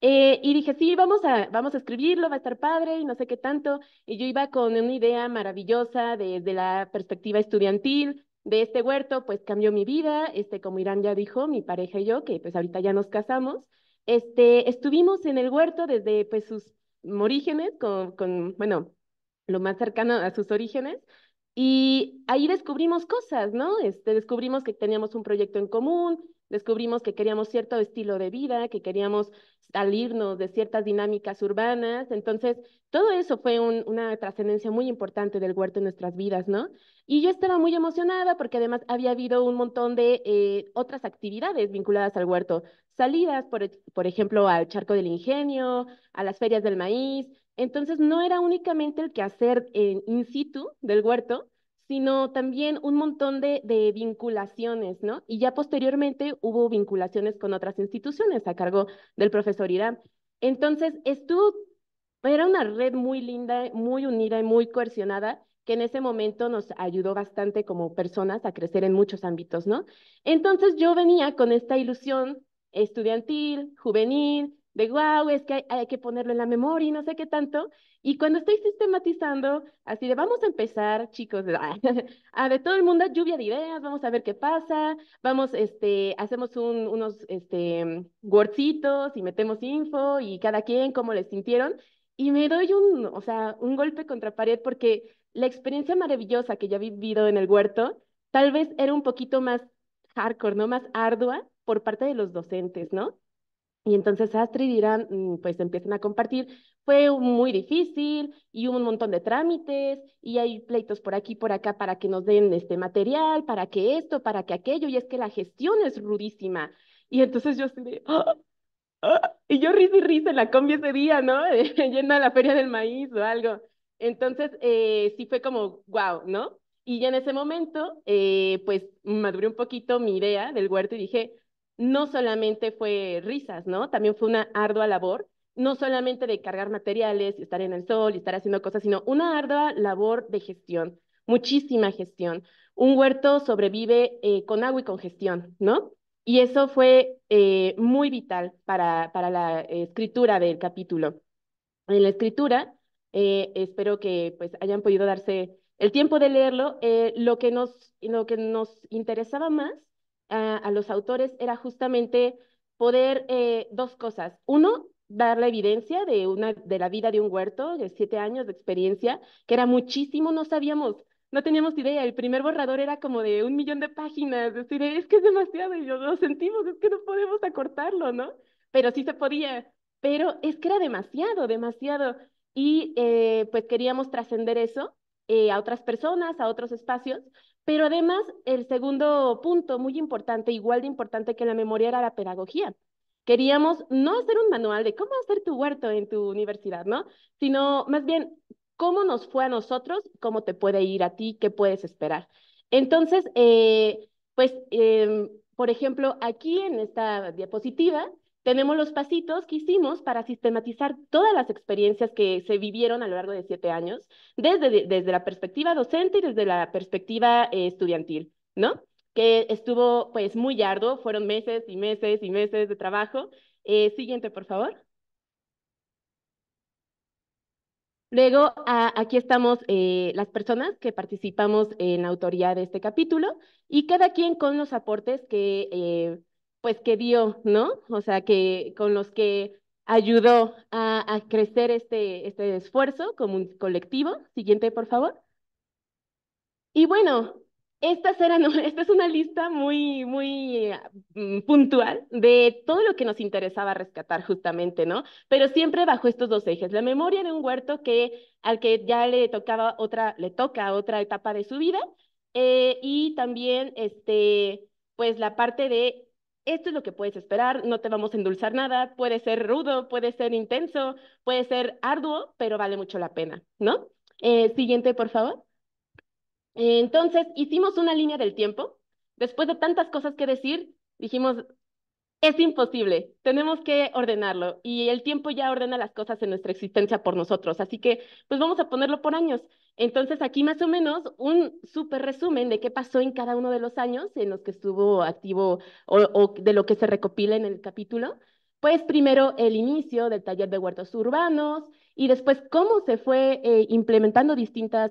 Y dije, sí, vamos a escribirlo, va a estar padre y no sé qué tanto. Y yo iba con una idea maravillosa desde la perspectiva estudiantil de este huerto, pues cambió mi vida, como Irán ya dijo, mi pareja y yo, que pues ahorita ya nos casamos, estuvimos en el huerto desde pues sus orígenes, bueno, lo más cercano a sus orígenes, y ahí descubrimos cosas, ¿no? Descubrimos que teníamos un proyecto en común, descubrimos que queríamos cierto estilo de vida, que queríamos salirnos de ciertas dinámicas urbanas, entonces todo eso fue una trascendencia muy importante del huerto en nuestras vidas, ¿no? Y yo estaba muy emocionada porque además había habido un montón de otras actividades vinculadas al huerto, salidas, por ejemplo, al Charco del Ingenio, a las ferias del maíz. Entonces no era únicamente el quehacer in situ del huerto, sino también un montón de vinculaciones, ¿no? Y ya posteriormente hubo vinculaciones con otras instituciones a cargo del profesor Irán. Entonces era una red muy linda, muy unida y muy cohesionada, que en ese momento nos ayudó bastante como personas a crecer en muchos ámbitos, ¿no? Entonces yo venía con esta ilusión estudiantil, juvenil, de wow, es que hay que ponerlo en la memoria y no sé qué tanto. Y cuando estoy sistematizando, así de vamos a empezar, chicos, de todo el mundo, lluvia de ideas, vamos a ver qué pasa, vamos, hacemos unos, wordcitos y metemos info y cada quien cómo les sintieron. Y me doy o sea, un golpe contra pared porque la experiencia maravillosa que ya he vivido en el huerto, tal vez era un poquito más hardcore, ¿no? Más ardua por parte de los docentes, ¿no? Y entonces Astrid y Irán, pues empiezan a compartir. Fue muy difícil y hubo un montón de trámites y hay pleitos por aquí y por acá para que nos den este material, para que esto, para que aquello, y es que la gestión es rudísima. Y entonces yo así de, ¡ah! Y yo risa y risa en la combi ese día, ¿no? Yendo a la feria del maíz o algo. Entonces, sí fue como, wow, ¿no? Y ya en ese momento, pues maduré un poquito mi idea del huerto y dije, no solamente fue risas, ¿no? También fue una ardua labor, no solamente de cargar materiales y estar en el sol y estar haciendo cosas, sino una ardua labor de gestión, muchísima gestión. Un huerto sobrevive con agua y con gestión, ¿no? Y eso fue muy vital para la escritura del capítulo. En la escritura, espero que pues hayan podido darse el tiempo de leerlo. Lo que nos interesaba más a los autores era justamente poder dos cosas. Uno, dar la evidencia de la vida de un huerto de 7 años de experiencia, que era muchísimo, no sabíamos, no teníamos idea. El primer borrador era como de 1 millón de páginas, es decir, es que es demasiado y lo sentimos, es que no podemos acortarlo, ¿no? Pero sí se podía, pero es que era demasiado, demasiado. Y pues queríamos trascender eso a otras personas, a otros espacios, pero además el segundo punto, muy importante, igual de importante que la memoria, era la pedagogía. Queríamos no hacer un manual de cómo hacer tu huerto en tu universidad, ¿no? Sino más bien cómo nos fue a nosotros, cómo te puede ir a ti, qué puedes esperar. Entonces, pues, por ejemplo, aquí en esta diapositiva tenemos los pasitos que hicimos para sistematizar todas las experiencias que se vivieron a lo largo de 7 años, desde la perspectiva docente y desde la perspectiva estudiantil, ¿no? Que estuvo pues muy arduo, fueron meses y meses y meses de trabajo. Siguiente, por favor. Luego, aquí estamos las personas que participamos en la autoría de este capítulo y cada quien con los aportes pues, que dio, ¿no? O sea, que con los que ayudó a crecer este esfuerzo como un colectivo. Siguiente, por favor. Y bueno, esta es una lista muy puntual de todo lo que nos interesaba rescatar justamente, ¿no? Pero siempre bajo estos dos ejes, la memoria de un huerto al que ya le toca otra etapa de su vida, y también, pues la parte de, esto es lo que puedes esperar, no te vamos a endulzar nada, puede ser rudo, puede ser intenso, puede ser arduo, pero vale mucho la pena, ¿no? Siguiente, por favor. Entonces, hicimos una línea del tiempo. Después de tantas cosas que decir, dijimos, es imposible, tenemos que ordenarlo y el tiempo ya ordena las cosas en nuestra existencia por nosotros, así que pues vamos a ponerlo por años. Entonces aquí más o menos un súper resumen de qué pasó en cada uno de los años en los que estuvo activo o de lo que se recopila en el capítulo. Pues primero el inicio del taller de huertos urbanos y después cómo se fue implementando distintas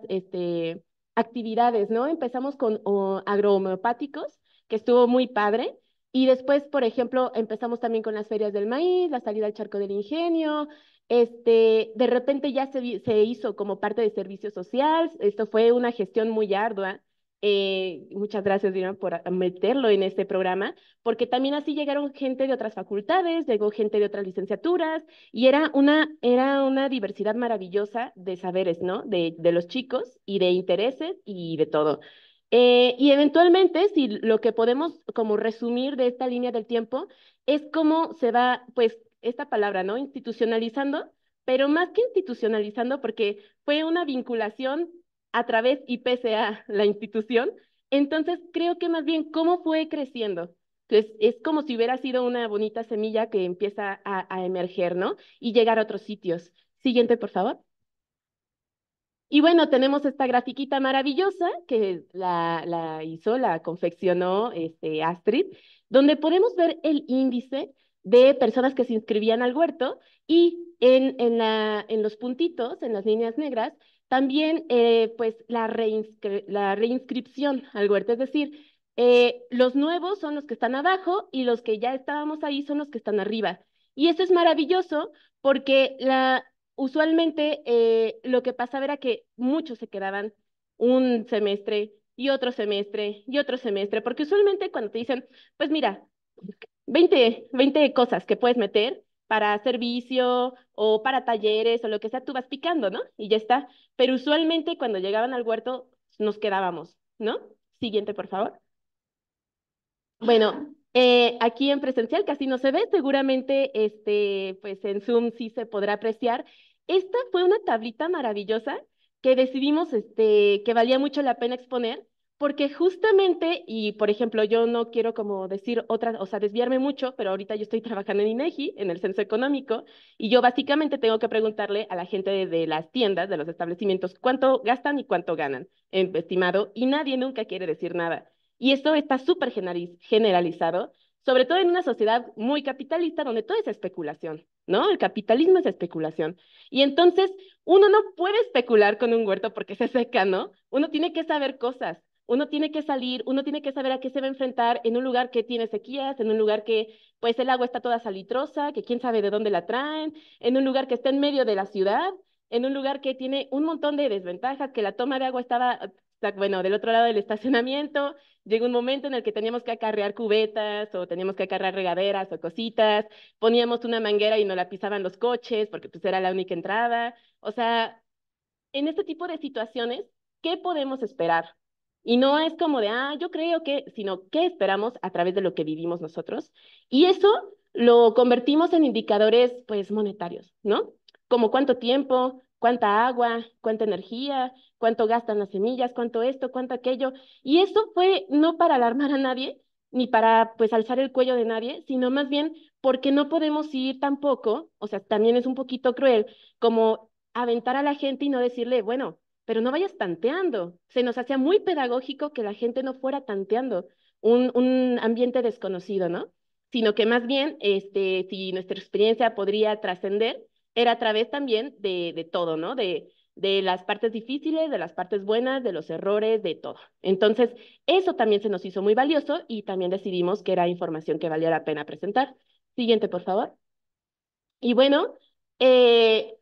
actividades, ¿no? Empezamos con agrohomeopáticos, que estuvo muy padre. Y después, por ejemplo, empezamos también con las ferias del maíz, la salida al charco del ingenio. De repente ya se hizo como parte de servicio social. Esto fue una gestión muy ardua. Muchas gracias, Dina, por meterlo en este programa, porque también así llegaron gente de otras facultades, llegó gente de otras licenciaturas, y era una diversidad maravillosa de saberes, ¿no? De los chicos y de intereses y de todo. Y eventualmente, si lo que podemos como resumir de esta línea del tiempo es cómo se va, pues, esta palabra, ¿no? Institucionalizando, pero más que institucionalizando, porque fue una vinculación a través y pese a la institución, entonces creo que más bien cómo fue creciendo. Entonces, es como si hubiera sido una bonita semilla que empieza a emerger, ¿no? Y llegar a otros sitios. Siguiente, por favor. Y bueno, tenemos esta grafiquita maravillosa que la confeccionó Astrid, donde podemos ver el índice de personas que se inscribían al huerto y en los puntitos, en las líneas negras, también pues la reinscripción al huerto. Es decir, los nuevos son los que están abajo y los que ya estábamos ahí son los que están arriba. Y esto es maravilloso porque usualmente lo que pasaba era que muchos se quedaban un semestre y otro semestre y otro semestre, porque usualmente cuando te dicen, pues mira, 20 cosas que puedes meter para servicio o para talleres o lo que sea, tú vas picando, ¿no? Y ya está. Pero usualmente cuando llegaban al huerto nos quedábamos, ¿no? Siguiente, por favor. Bueno, aquí en presencial casi no se ve, seguramente pues en Zoom sí se podrá apreciar. Esta fue una tablita maravillosa que decidimos que valía mucho la pena exponer, porque justamente, y por ejemplo, yo no quiero como decir otra, o sea, desviarme mucho, pero ahorita yo estoy trabajando en INEGI, en el censo económico, y yo básicamente tengo que preguntarle a la gente de las tiendas, de los establecimientos, cuánto gastan y cuánto ganan, estimado, y nadie nunca quiere decir nada. Y esto está súper generalizado, sobre todo en una sociedad muy capitalista donde todo es especulación, ¿no? El capitalismo es especulación. Y entonces uno no puede especular con un huerto porque se seca, ¿no? Uno tiene que saber cosas. Uno tiene que salir, uno tiene que saber a qué se va a enfrentar en un lugar que tiene sequías, en un lugar que pues el agua está toda salitrosa, que quién sabe de dónde la traen, en un lugar que está en medio de la ciudad, en un lugar que tiene un montón de desventajas, que la toma de agua estaba, bueno, del otro lado del estacionamiento. Llegó un momento en el que teníamos que acarrear cubetas o teníamos que acarrear regaderas o cositas, poníamos una manguera y nos la pisaban los coches porque pues era la única entrada. O sea, en este tipo de situaciones, ¿qué podemos esperar? Y no es como de, yo creo que, sino qué esperamos a través de lo que vivimos nosotros. Y eso lo convertimos en indicadores, pues, monetarios, ¿no? Como cuánto tiempo, cuánta agua, cuánta energía, cuánto gastan las semillas, cuánto esto, cuánto aquello. Y eso fue no para alarmar a nadie, ni para, pues, alzar el cuello de nadie, sino más bien porque no podemos ir tampoco, o sea, también es un poquito cruel, como aventar a la gente y no decirle, bueno, pero no vayas tanteando. Se nos hacía muy pedagógico que la gente no fuera tanteando un ambiente desconocido, ¿no? Sino que más bien, si nuestra experiencia podría trascender, era a través también de todo, ¿no? De las partes difíciles, de las partes buenas, de los errores, de todo. Entonces, eso también se nos hizo muy valioso y también decidimos que era información que valía la pena presentar. Siguiente, por favor. Y bueno, eh,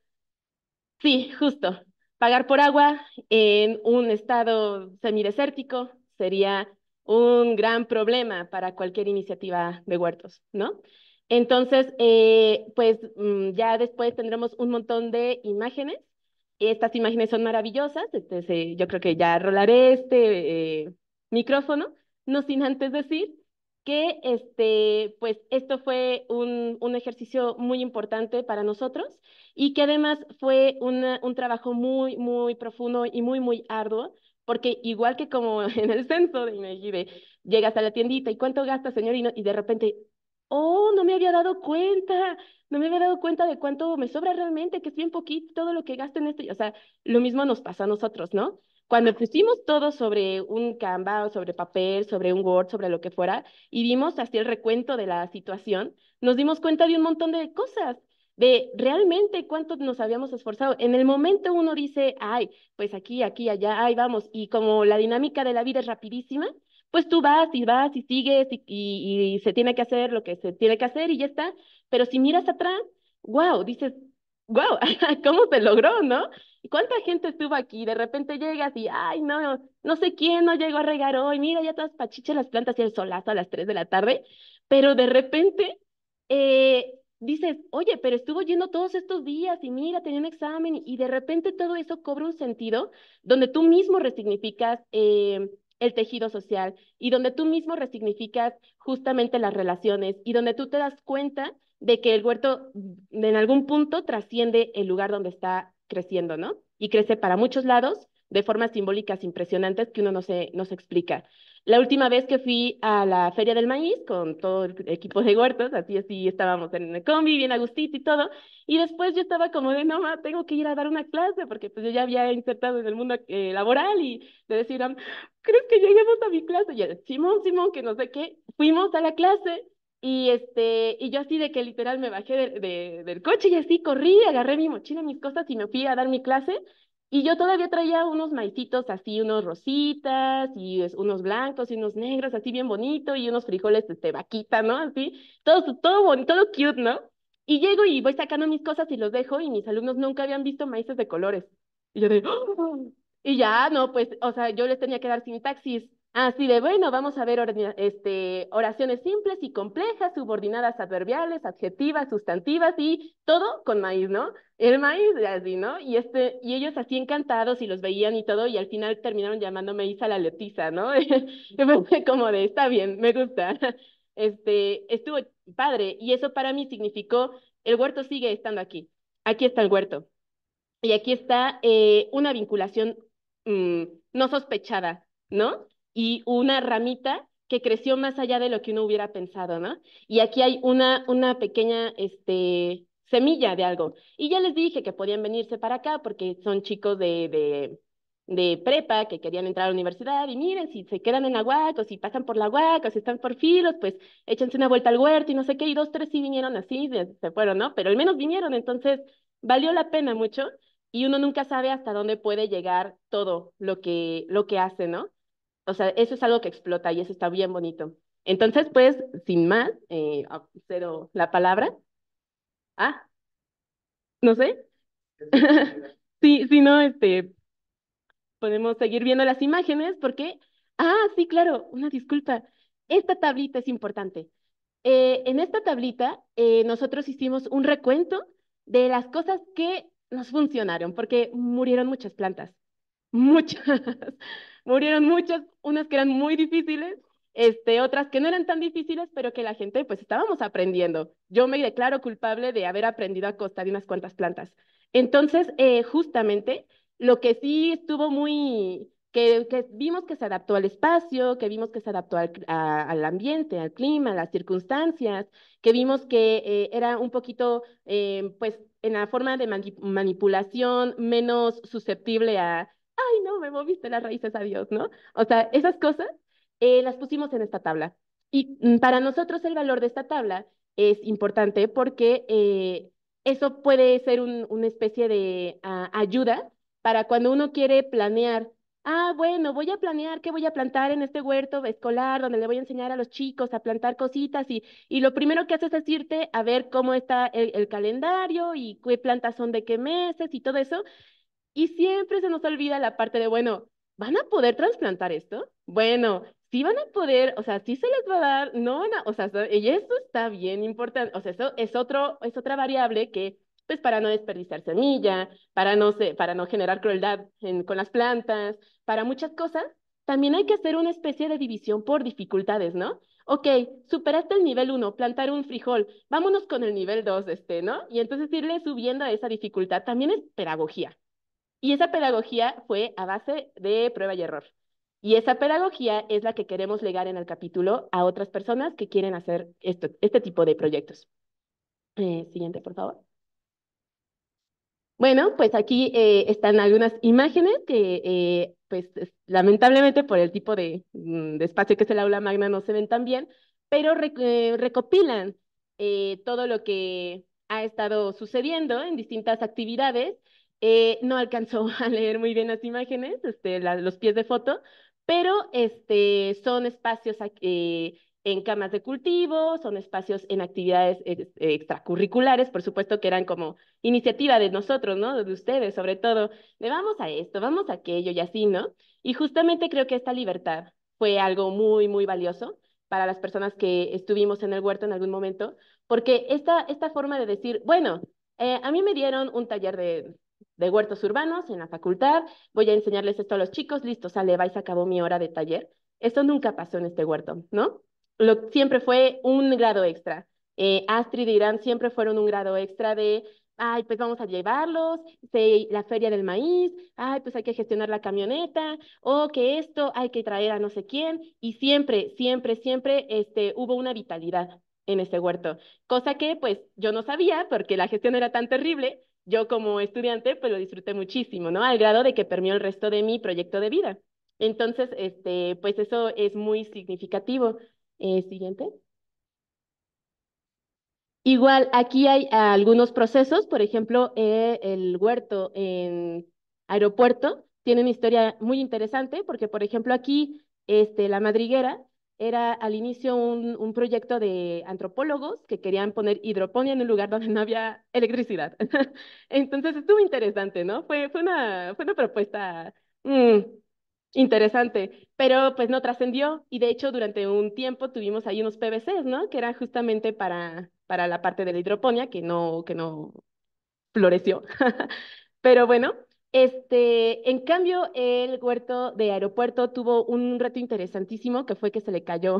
sí, justo. Pagar por agua en un estado semidesértico sería un gran problema para cualquier iniciativa de huertos, ¿no? Entonces, pues ya después tendremos un montón de imágenes. Estas imágenes son maravillosas. Yo creo que ya rolaré micrófono, no sin antes decir que pues esto fue un ejercicio muy importante para nosotros y que además fue un trabajo muy, muy profundo y muy, muy arduo, porque igual que como en el censo de INEGI, llegas a la tiendita y cuánto gasta, señor, y de repente, oh, no me había dado cuenta, no me había dado cuenta de cuánto me sobra realmente, que es bien poquito todo lo que gasto en esto. O sea, lo mismo nos pasa a nosotros, ¿no? Cuando pusimos todo sobre un Canva, o sobre papel, sobre un Word, sobre lo que fuera, y vimos así el recuento de la situación, nos dimos cuenta de un montón de cosas de realmente cuánto nos habíamos esforzado. En el momento uno dice, ay, pues aquí, aquí, allá, ay, vamos, y como la dinámica de la vida es rapidísima, pues tú vas y sigues y se tiene que hacer lo que se tiene que hacer y ya está. Pero si miras atrás, wow, dices, wow, ¿cómo se logró, no? ¿Y cuánta gente estuvo aquí? De repente llegas y, ay, no, no sé quién no llegó a regar hoy, mira, ya todas pachichas las plantas y el solazo a las 3 de la tarde, pero de repente dices, oye, pero estuvo yendo todos estos días y mira, tenía un examen y de repente todo eso cobra un sentido donde tú mismo resignificas el tejido social y donde tú mismo resignificas justamente las relaciones y donde tú te das cuenta de que el huerto en algún punto trasciende el lugar donde está creciendo, ¿no? Y crece para muchos lados de formas simbólicas impresionantes que uno no se explica. La última vez que fui a la Feria del Maíz con todo el equipo de huertos, así estábamos en el combi, bien a gustito y todo, y después yo estaba como de, no, ma, tengo que ir a dar una clase, porque pues yo ya había insertado en el mundo laboral y de decir, ¿crees que lleguemos a mi clase? Y yo, Simón, Simón, que no sé qué, fuimos a la clase y yo así de que literal me bajé del coche y así corrí, agarré mi mochila, mis cosas y me fui a dar mi clase. Y yo todavía traía unos maicitos así, unos rositas y unos blancos y unos negros, así bien bonito, y unos frijoles, vaquita, ¿no? Así, todo bonito, todo cute, ¿no? Y llego y voy sacando mis cosas y los dejo y mis alumnos nunca habían visto maíces de colores. Y yo de, ¡oh! Y ya, no, pues, o sea, yo les tenía que dar sintaxis. Así de, bueno, vamos a ver oraciones simples y complejas, subordinadas adverbiales, adjetivas, sustantivas y todo con maíz, ¿no? El maíz, así, ¿no? Y ellos así encantados y los veían y todo, y al final terminaron llamándome Isa la Letiza, ¿no? Y fue como de, está bien, me gusta. Estuvo padre, y eso para mí significó, el huerto sigue estando aquí. Aquí está el huerto. Y aquí está una vinculación no sospechada, ¿no? Y una ramita que creció más allá de lo que uno hubiera pensado, ¿no? Y aquí hay una pequeña semilla de algo. Y ya les dije que podían venirse para acá porque son chicos de prepa que querían entrar a la universidad y miren, si se quedan en la UAC o si pasan por la UAC o si están por filos, pues échense una vuelta al huerto y no sé qué, y dos, tres sí vinieron así, se fueron, ¿no? Pero al menos vinieron, entonces valió la pena mucho y uno nunca sabe hasta dónde puede llegar todo lo que hace, ¿no? O sea, eso es algo que explota y eso está bien bonito. Entonces, pues, sin más, cedo la palabra. Ah, no sé. Sí, sí, no, podemos seguir viendo las imágenes porque, sí, claro, una disculpa. Esta tablita es importante. En esta tablita, nosotros hicimos un recuento de las cosas que nos funcionaron, porque murieron muchas plantas, muchas, murieron muchas, unas que eran muy difíciles, otras que no eran tan difíciles, pero que la gente, pues estábamos aprendiendo. Yo me declaro culpable de haber aprendido a costa de unas cuantas plantas. Entonces, justamente, lo que sí estuvo muy, que vimos que se adaptó al espacio, que vimos que se adaptó al ambiente, al clima, a las circunstancias, que vimos que era un poquito, pues, en la forma de manipulación menos susceptible a, ay, no, me moviste las raíces, adiós, ¿no? O sea, esas cosas las pusimos en esta tabla. Y para nosotros el valor de esta tabla es importante porque eso puede ser una especie de ayuda para cuando uno quiere planear. Bueno, voy a planear qué voy a plantar en este huerto escolar donde le voy a enseñar a los chicos a plantar cositas y lo primero que haces es irte a ver cómo está el calendario y qué plantas son de qué meses y todo eso. Y siempre se nos olvida la parte de, bueno, ¿van a poder trasplantar esto? Bueno, sí van a poder, o sea, sí se les va a dar, no van a, o sea, y eso está bien importante, o sea, eso es otra variable que, pues, para no desperdiciar semilla, para no, para no generar crueldad con las plantas, para muchas cosas, también hay que hacer una especie de división por dificultades, ¿no? Ok, superaste el nivel 1, plantar un frijol, vámonos con el nivel 2, ¿no? Y entonces irle subiendo a esa dificultad también es pedagogía. Y esa pedagogía fue a base de prueba y error. Y esa pedagogía es la que queremos legar en el capítulo a otras personas que quieren hacer este tipo de proyectos. Siguiente, por favor. Bueno, pues aquí están algunas imágenes que, pues, lamentablemente por el tipo de espacio que es el aula magna no se ven tan bien, pero recopilan todo lo que ha estado sucediendo en distintas actividades. No alcanzó a leer muy bien las imágenes, los pies de foto, pero son espacios en camas de cultivo, son espacios en actividades extracurriculares, por supuesto que eran como iniciativa de nosotros, ¿no? De ustedes, sobre todo, de vamos a esto, vamos a aquello y así, ¿no? Y justamente creo que esta libertad fue algo muy, muy valioso para las personas que estuvimos en el huerto en algún momento, porque esta forma de decir, bueno, a mí me dieron un taller de huertos urbanos en la facultad, voy a enseñarles esto a los chicos, listo, sale, va y se acabó mi hora de taller. Esto nunca pasó en este huerto, ¿no? Siempre fue un grado extra. Astrid y Irán siempre fueron un grado extra de ay, pues vamos a llevarlos, la feria del maíz, ay, pues hay que gestionar la camioneta, o que esto hay que traer a no sé quién, y siempre, siempre, siempre, hubo una vitalidad en ese huerto, cosa que pues yo no sabía porque la gestión era tan terrible, yo como estudiante pues lo disfruté muchísimo, ¿no? Al grado de que permeó el resto de mi proyecto de vida. Entonces, pues eso es muy significativo. Siguiente. Igual, aquí hay algunos procesos, por ejemplo, el huerto en aeropuerto tiene una historia muy interesante porque, por ejemplo, aquí la madriguera era al inicio un proyecto de antropólogos que querían poner hidroponía en un lugar donde no había electricidad. Entonces estuvo interesante, ¿no? Fue una propuesta mm, interesante, pero pues no trascendió y de hecho durante un tiempo tuvimos ahí unos PVCs, ¿no? Que eran justamente para la parte de la hidroponía que no floreció. Pero bueno, en cambio el huerto de aeropuerto tuvo un reto interesantísimo que fue que se le cayó,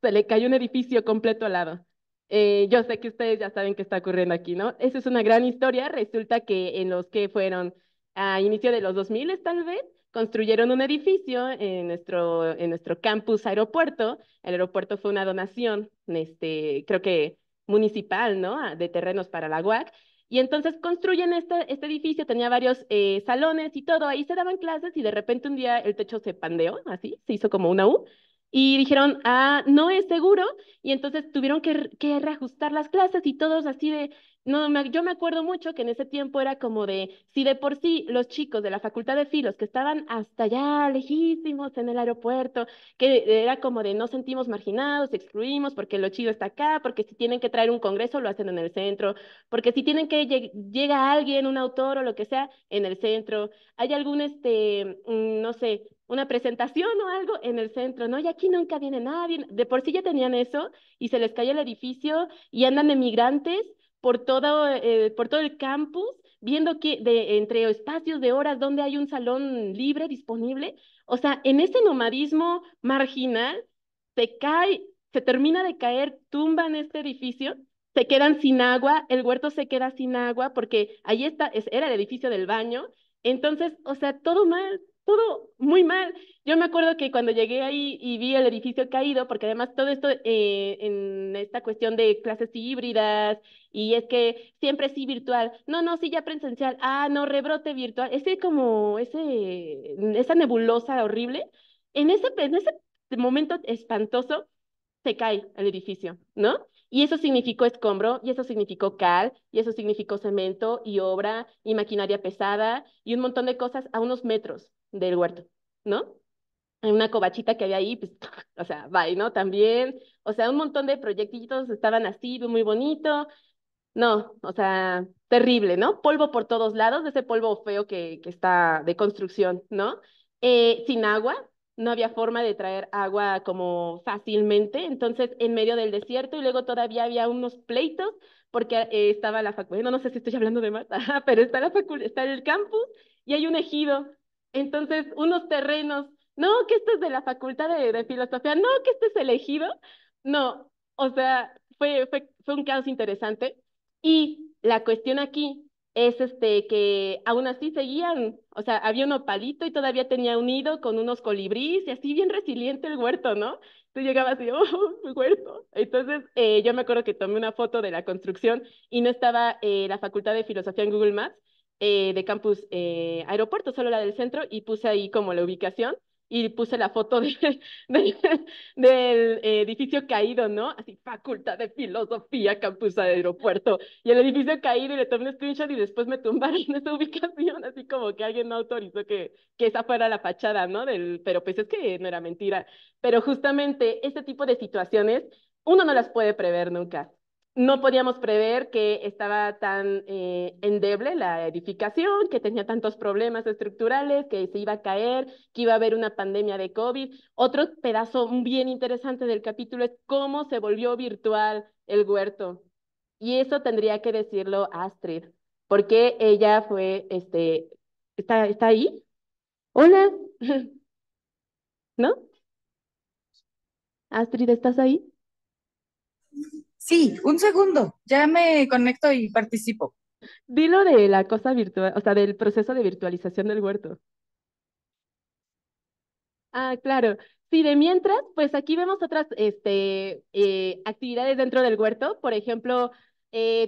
se le cayó un edificio completo al lado. Yo sé que ustedes ya saben qué está ocurriendo aquí, ¿no? Esa es una gran historia. Resulta que en los que fueron a inicio de los 2000 tal vez, construyeron un edificio en nuestro campus aeropuerto. El aeropuerto fue una donación, creo que municipal, ¿no? De terrenos para la UAC. Y entonces construyen este edificio, tenía varios salones y todo, ahí se daban clases y de repente un día el techo se pandeó, así, se hizo como una U. Y dijeron, no es seguro, y entonces tuvieron que reajustar las clases y todos así de, no, yo me acuerdo mucho que en ese tiempo era como de, si de por sí los chicos de la Facultad de Filos que estaban hasta allá lejísimos en el aeropuerto, que era como de no sentimos marginados, excluimos, porque lo chido está acá, porque si tienen que traer un congreso lo hacen en el centro, porque si tienen que llega alguien, un autor o lo que sea, en el centro, hay algún, no sé, una presentación o algo en el centro, ¿no? Y aquí nunca viene nadie, de por sí ya tenían eso y se les cayó el edificio y andan de migrantes por todo el campus, viendo que entre espacios de horas donde hay un salón libre disponible. O sea, en ese nomadismo marginal se cae, se termina de caer, tumban este edificio, se quedan sin agua, el huerto se queda sin agua porque ahí está, era el edificio del baño. Entonces, o sea, todo mal, todo muy mal. Yo me acuerdo que cuando llegué ahí y vi el edificio caído, porque además todo esto en esta cuestión de clases híbridas, y es que siempre sí virtual, no, no, sí ya presencial, no, rebrote virtual, esa nebulosa horrible, en ese momento espantoso, se cae el edificio, ¿no? Y eso significó escombro, y eso significó cal, y eso significó cemento, y obra, y maquinaria pesada, y un montón de cosas a unos metros del huerto, ¿no? En una covachita que había ahí, pues, o sea, bye, ¿no? También, o sea, un montón de proyectitos estaban así, muy bonito. No, o sea, terrible, ¿no? Polvo por todos lados, ese polvo feo que está de construcción, ¿no? Sin agua, no había forma de traer agua como fácilmente, entonces en medio del desierto y luego todavía había unos pleitos porque estaba la facultad, no sé si estoy hablando de más, pero está está el campus y hay un ejido, entonces unos terrenos, no, que esto es de la facultad de filosofía, no, que este es el ejido, no, o sea, fue un caos interesante. Y la cuestión aquí es que aún así seguían, o sea, había un opalito y todavía tenía un nido con unos colibríes y así bien resiliente el huerto, ¿no? Tú llegabas y, oh, mi huerto. Entonces, yo me acuerdo que tomé una foto de la construcción y no estaba la Facultad de Filosofía en Google Maps de Campus Aeropuerto, solo la del centro, y puse ahí como la ubicación y puse la foto de, del edificio caído, ¿no? Así, Facultad de Filosofía, Campus Aeropuerto. Y el edificio caído y le tomé un screenshot y después me tumbaron esa ubicación, así como que alguien no autorizó que esa fuera la fachada, ¿no? Pero pues es que no era mentira. Pero justamente este tipo de situaciones uno no las puede prever nunca. No podíamos prever que estaba tan endeble la edificación, que tenía tantos problemas estructurales, que se iba a caer, que iba a haber una pandemia de COVID. Otro pedazo bien interesante del capítulo es cómo se volvió virtual el huerto. Y eso tendría que decirlo Astrid, porque ella fue, ¿está ahí? Hola, ¿no? Astrid, ¿estás ahí? Sí, un segundo, ya me conecto y participo. Dilo de la cosa virtual, o sea, del proceso de virtualización del huerto. Claro. Sí, de mientras, pues aquí vemos otras actividades dentro del huerto. Por ejemplo,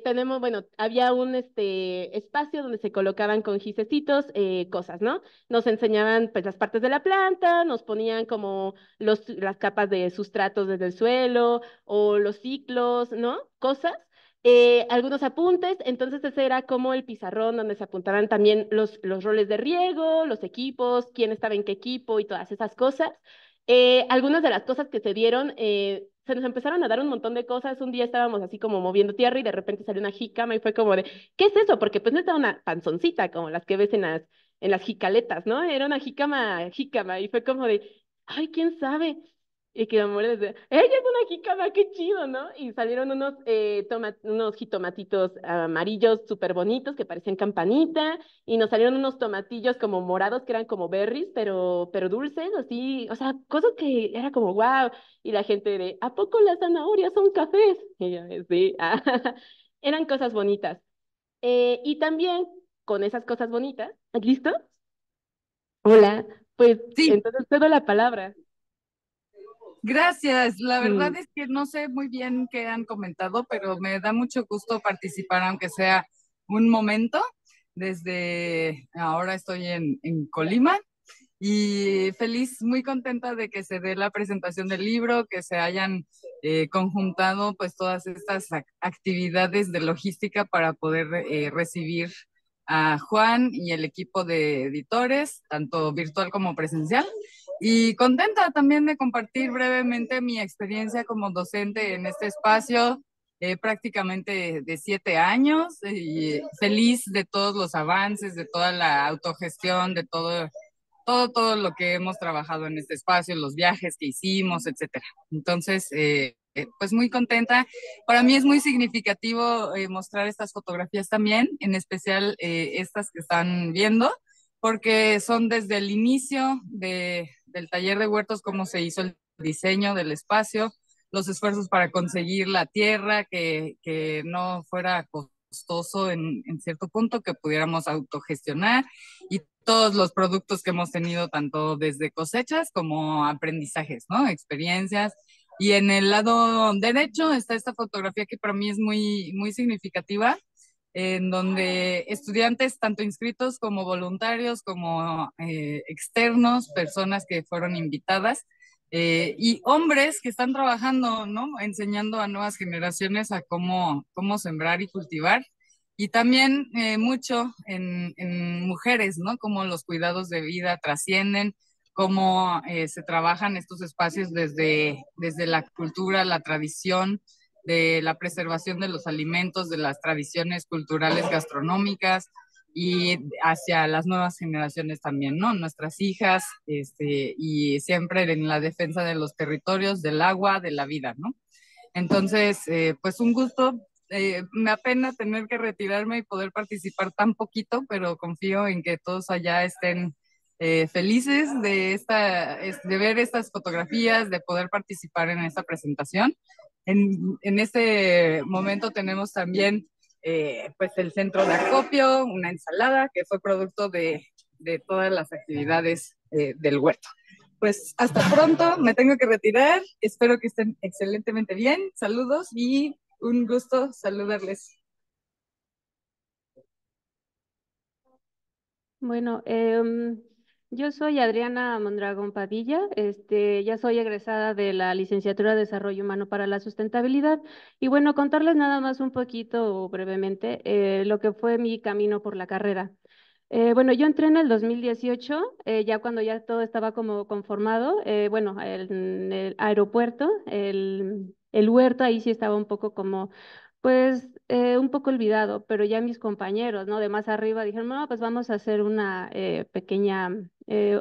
tenemos, bueno, había un espacio donde se colocaban con gisecitos cosas, ¿no? Nos enseñaban pues las partes de la planta, nos ponían como las capas de sustratos desde el suelo o los ciclos, ¿no? Cosas. Algunos apuntes, entonces ese era como el pizarrón donde se apuntaban también los roles de riego, los equipos, quién estaba en qué equipo y todas esas cosas. Algunas de las cosas que se dieron, se nos empezaron a dar un montón de cosas. Un día estábamos así como moviendo tierra y de repente salió una jícama y fue como de, ¿qué es eso? Porque pues no estaba una panzoncita como las que ves en las jicaletas, ¿no? Era una jícama y fue como de, ay, ¿quién sabe? Y que amor decía, ella es una jícama, qué chido, ¿no? Y salieron unos jitomatitos amarillos súper bonitos que parecían campanita, y nos salieron unos tomatillos como morados que eran como berries, pero dulces, así, o sea, cosas que era como wow. Y la gente de, ¿a poco las zanahorias son cafés? Y yo, sí, eran cosas bonitas. Y también con esas cosas bonitas, ¿listo? Hola, pues Sí, entonces te doy la palabra. gracias. La verdad Mm. es que no sé muy bien qué han comentado, pero me da mucho gusto participar, aunque sea un momento. Desde ahora estoy en Colima y feliz, muy contenta de que se dé la presentación del libro, que se hayan conjuntado pues todas estas actividades de logística para poder recibir a Juan y el equipo de editores, tanto virtual como presencial. Y contenta también de compartir brevemente mi experiencia como docente en este espacio, prácticamente de 7 años, y feliz de todos los avances, de toda la autogestión, de todo lo que hemos trabajado en este espacio, los viajes que hicimos, etcétera. Entonces, pues muy contenta. Para mí es muy significativo mostrar estas fotografías también, en especial estas que están viendo, porque son desde el inicio del taller de huertos, cómo se hizo el diseño del espacio, los esfuerzos para conseguir la tierra, que no fuera costoso en cierto punto, que pudiéramos autogestionar, y todos los productos que hemos tenido, tanto desde cosechas como aprendizajes, ¿no? Experiencias. Y en el lado derecho está esta fotografía que para mí es muy, muy significativa, en donde estudiantes, tanto inscritos como voluntarios, como externos, personas que fueron invitadas, y hombres que están trabajando, ¿no? Enseñando a nuevas generaciones a cómo sembrar y cultivar. Y también mucho en mujeres, ¿no? Cómo los cuidados de vida trascienden, cómo se trabajan estos espacios desde la cultura, la tradición, de la preservación de los alimentos, de las tradiciones culturales gastronómicas, y hacia las nuevas generaciones también, ¿no? Nuestras hijas, y siempre en la defensa de los territorios, del agua, de la vida, ¿no? Entonces, pues un gusto. Me apena tener que retirarme y poder participar tan poquito, pero confío en que todos allá estén felices de ver estas fotografías, de poder participar en esta presentación. En este momento tenemos también pues el centro de acopio, una ensalada que fue producto de todas las actividades del huerto. Pues hasta pronto, me tengo que retirar. Espero que estén excelentemente bien. Saludos y un gusto saludarles. Bueno, yo soy Adriana Mondragón Padilla, ya soy egresada de la licenciatura de Desarrollo Humano para la Sustentabilidad y bueno, contarles nada más un poquito brevemente lo que fue mi camino por la carrera. Bueno, yo entré en el 2018, ya cuando ya todo estaba como conformado, bueno, en el aeropuerto, el huerto ahí sí estaba un poco como, pues, un poco olvidado, pero ya mis compañeros, ¿no? De más arriba dijeron, no, pues vamos a hacer una pequeña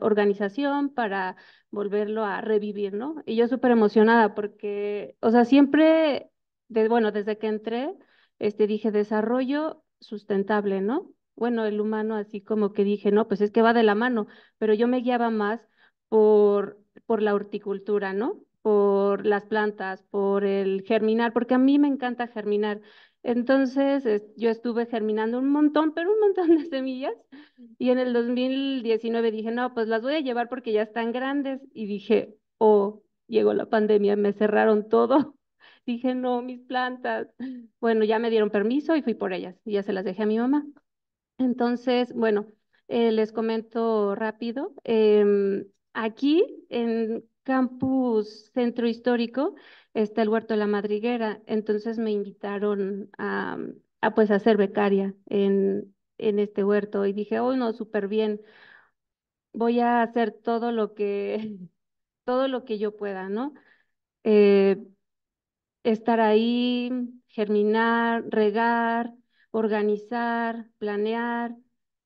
organización para volverlo a revivir, ¿no? Y yo súper emocionada porque, o sea, siempre, bueno, desde que entré, dije desarrollo sustentable, ¿no? Bueno, el humano así como que dije, no, pues es que va de la mano, pero yo me guiaba más por la horticultura, ¿no? Por las plantas, por el germinar, porque a mí me encanta germinar. Entonces, yo estuve germinando un montón, pero un montón de semillas, y en el 2019 dije, no, pues las voy a llevar porque ya están grandes, y dije, oh, llegó la pandemia, me cerraron todo. Dije, no, mis plantas. Bueno, ya me dieron permiso y fui por ellas, y ya se las dejé a mi mamá. Entonces, bueno, les comento rápido. Aquí en Campus Centro Histórico está el Huerto de la Madriguera, entonces me invitaron a pues a ser becaria en este huerto y dije, oh no, súper bien, voy a hacer todo lo que, todo lo que yo pueda, ¿no? Eh, Estar ahí, germinar, regar, organizar, planear.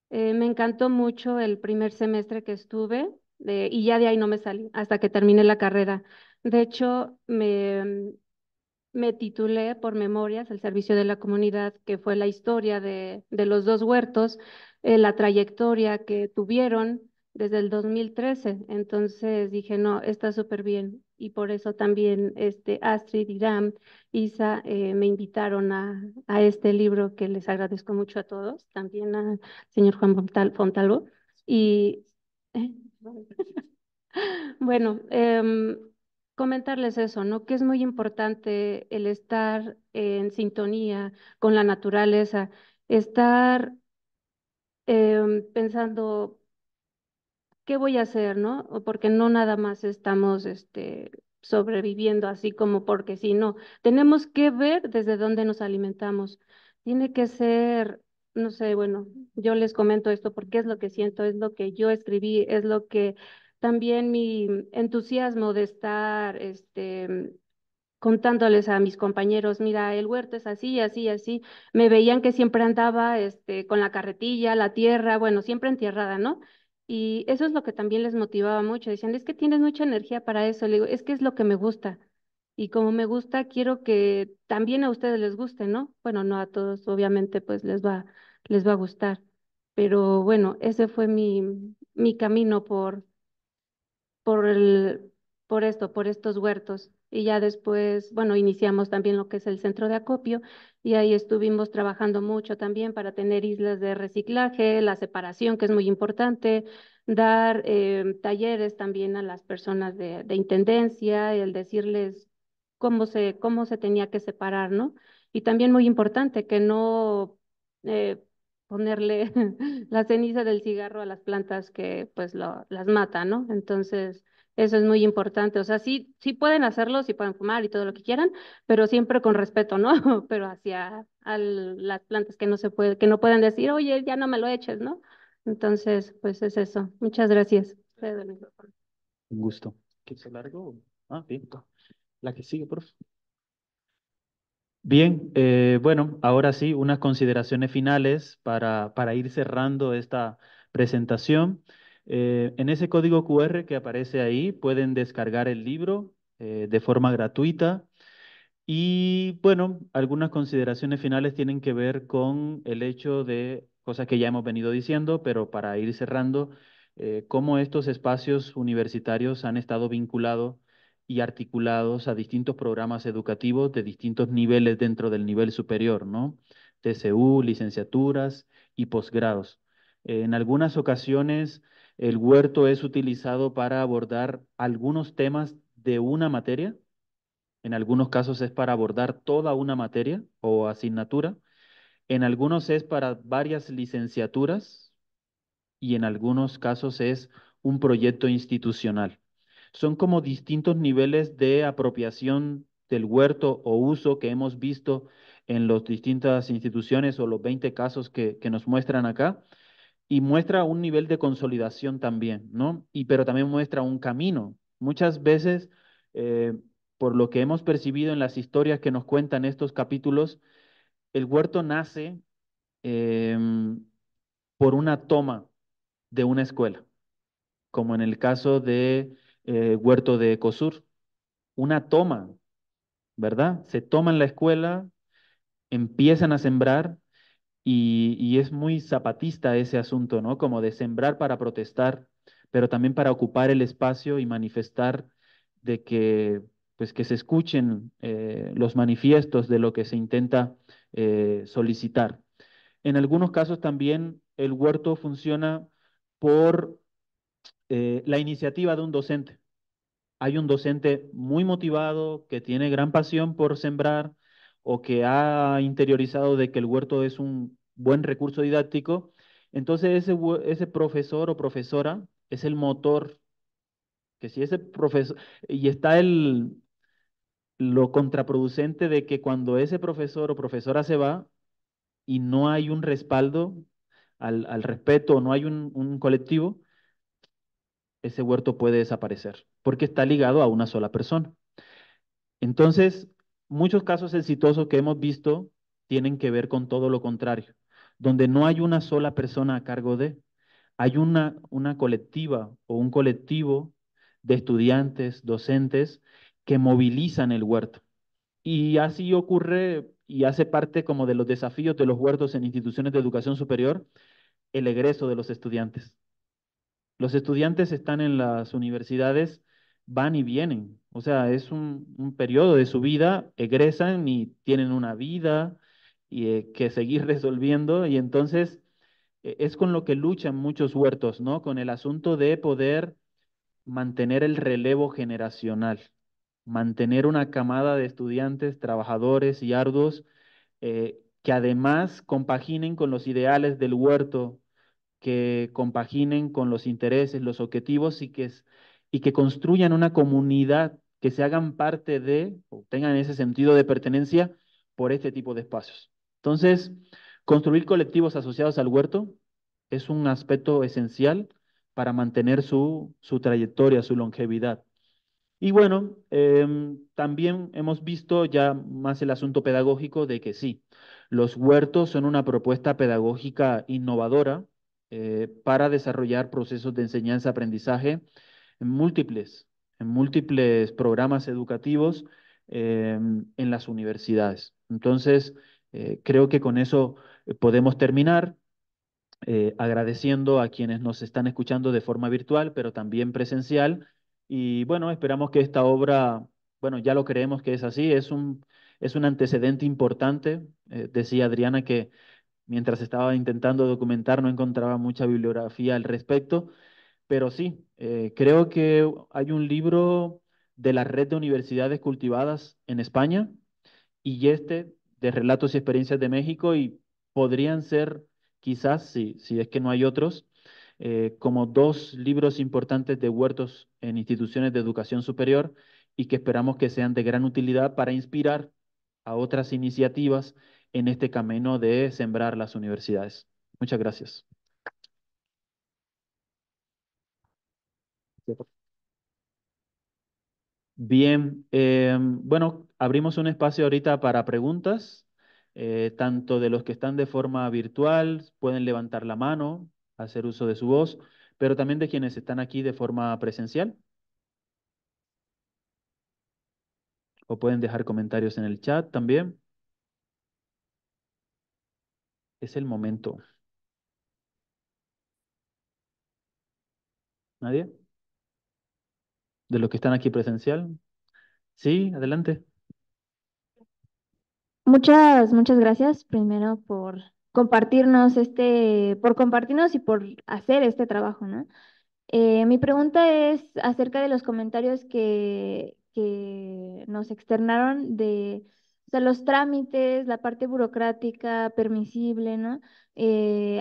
Me encantó mucho el primer semestre que estuve y ya de ahí no me salí hasta que terminé la carrera. De hecho, me titulé por Memorias, el servicio de la comunidad, que fue la historia de los dos huertos, la trayectoria que tuvieron desde el 2013. Entonces dije, no, está súper bien. Y por eso también Astrid, Iram, Isa me invitaron a este libro que les agradezco mucho a todos, también al señor Juan Fontalvo. Y bueno, comentarles eso, ¿no? Que es muy importante el estar en sintonía con la naturaleza. estar pensando qué voy a hacer, ¿no? O porque no nada más estamos sobreviviendo así como porque sí, no. Tenemos que ver desde dónde nos alimentamos. Tiene que ser, no sé, bueno, yo les comento esto porque es lo que siento, es lo que yo escribí, es lo que también mi entusiasmo de estar, contándoles a mis compañeros, mira, el huerto es así, así, así. Me veían que siempre andaba con la carretilla, la tierra, bueno, siempre entierrada, ¿no? Y eso es lo que también les motivaba mucho. Decían, es que tienes mucha energía para eso. Le digo, es que es lo que me gusta. Y como me gusta, quiero que también a ustedes les guste, ¿no? Bueno, no a todos, obviamente, pues les va a gustar. Pero bueno, ese fue mi camino por el, por esto, por estos huertos. Y ya después, bueno, iniciamos también lo que es el centro de acopio y ahí estuvimos trabajando mucho también para tener islas de reciclaje, la separación, que es muy importante, dar talleres también a las personas de intendencia, el decirles cómo se tenía que separar, ¿no? Y también muy importante que no eh, ponerle la ceniza del cigarro a las plantas que pues las mata, ¿no? Entonces, eso es muy importante. O sea, sí, sí pueden hacerlo, sí pueden fumar y todo lo que quieran, pero siempre con respeto, ¿no? Pero hacia las plantas que no se puede, que no pueden decir, oye, ya no me lo eches, ¿no? Entonces, pues es eso. Muchas gracias. Cedo el micrófono. Un gusto. ¿Quieres largo? Ah, bien. La que sigue, por favor. Bien, bueno, ahora sí, unas consideraciones finales para ir cerrando esta presentación. En ese código QR que aparece ahí pueden descargar el libro de forma gratuita. Y bueno, algunas consideraciones finales tienen que ver con el hecho de cosas que ya hemos venido diciendo, pero para ir cerrando, cómo estos espacios universitarios han estado vinculados y articulados a distintos programas educativos de distintos niveles dentro del nivel superior, ¿no? TCU, licenciaturas y posgrados. En algunas ocasiones, el huerto es utilizado para abordar algunos temas de una materia. En algunos casos es para abordar toda una materia o asignatura. En algunos es para varias licenciaturas y en algunos casos es un proyecto institucional. Son como distintos niveles de apropiación del huerto o uso que hemos visto en las distintas instituciones o los 20 casos que nos muestran acá y muestra un nivel de consolidación también, ¿no? Y pero también muestra un camino. Muchas veces, eh, por lo que hemos percibido en las historias que nos cuentan estos capítulos, el huerto nace por una toma de una escuela, como en el caso de Huerto de Ecosur, una toma, ¿verdad? Se toman la escuela, empiezan a sembrar. Y es muy zapatista ese asunto, ¿no? Como de sembrar para protestar, pero también para ocupar el espacio y manifestar de que, pues, que se escuchen los manifiestos de lo que se intenta solicitar. En algunos casos también el huerto funciona por la iniciativa de un docente. Hay un docente muy motivado que tiene gran pasión por sembrar o que ha interiorizado de que el huerto es un buen recurso didáctico, entonces ese profesor o profesora es el motor, que si ese profesor, y está lo contraproducente de que cuando ese profesor o profesora se va y no hay un respaldo al respeto, no hay un colectivo, ese huerto puede desaparecer, porque está ligado a una sola persona. Entonces, muchos casos exitosos que hemos visto tienen que ver con todo lo contrario, donde no hay una sola persona a cargo de, hay una colectiva o un colectivo de estudiantes, docentes, que movilizan el huerto. Y así ocurre y hace parte como de los desafíos de los huertos en instituciones de educación superior, el egreso de los estudiantes. Los estudiantes están en las universidades, van y vienen. O sea, es un periodo de su vida, egresan y tienen una vida que seguir resolviendo. Y entonces es con lo que luchan muchos huertos, ¿no? Con el asunto de poder mantener el relevo generacional, mantener una camada de estudiantes, trabajadores y arduos que además compaginen con los ideales del huerto, que compaginen con los intereses, los objetivos y que construyan una comunidad, que se hagan parte de, o tengan ese sentido de pertenencia por este tipo de espacios. Entonces, construir colectivos asociados al huerto es un aspecto esencial para mantener su trayectoria, su longevidad. Y bueno, también hemos visto ya más el asunto pedagógico de que sí, los huertos son una propuesta pedagógica innovadora para desarrollar procesos de enseñanza-aprendizaje en en múltiples programas educativos en las universidades. Entonces, creo que con eso podemos terminar agradeciendo a quienes nos están escuchando de forma virtual, pero también presencial. Y bueno, esperamos que esta obra, bueno, ya lo creemos que es así, es un antecedente importante. Decía Adriana que mientras estaba intentando documentar no encontraba mucha bibliografía al respecto, pero sí, creo que hay un libro de la Red de Universidades Cultivadas en España y este de Relatos y Experiencias de México y podrían ser quizás, si es que no hay otros, como dos libros importantes de huertos en instituciones de educación superior y que esperamos que sean de gran utilidad para inspirar a otras iniciativas en este camino de sembrar las universidades. Muchas gracias. Bien, bueno, abrimos un espacio ahorita para preguntas, tanto de los que están de forma virtual, pueden levantar la mano, hacer uso de su voz, pero también de quienes están aquí de forma presencial, o pueden dejar comentarios en el chat también. Es el momento. ¿Nadie? ¿De los que están aquí presencial? Sí, adelante. Muchas gracias primero por compartirnos y por hacer este trabajo, ¿no? Mi pregunta es acerca de los comentarios que nos externaron de, o sea, los trámites, la parte burocrática, permisible, ¿no?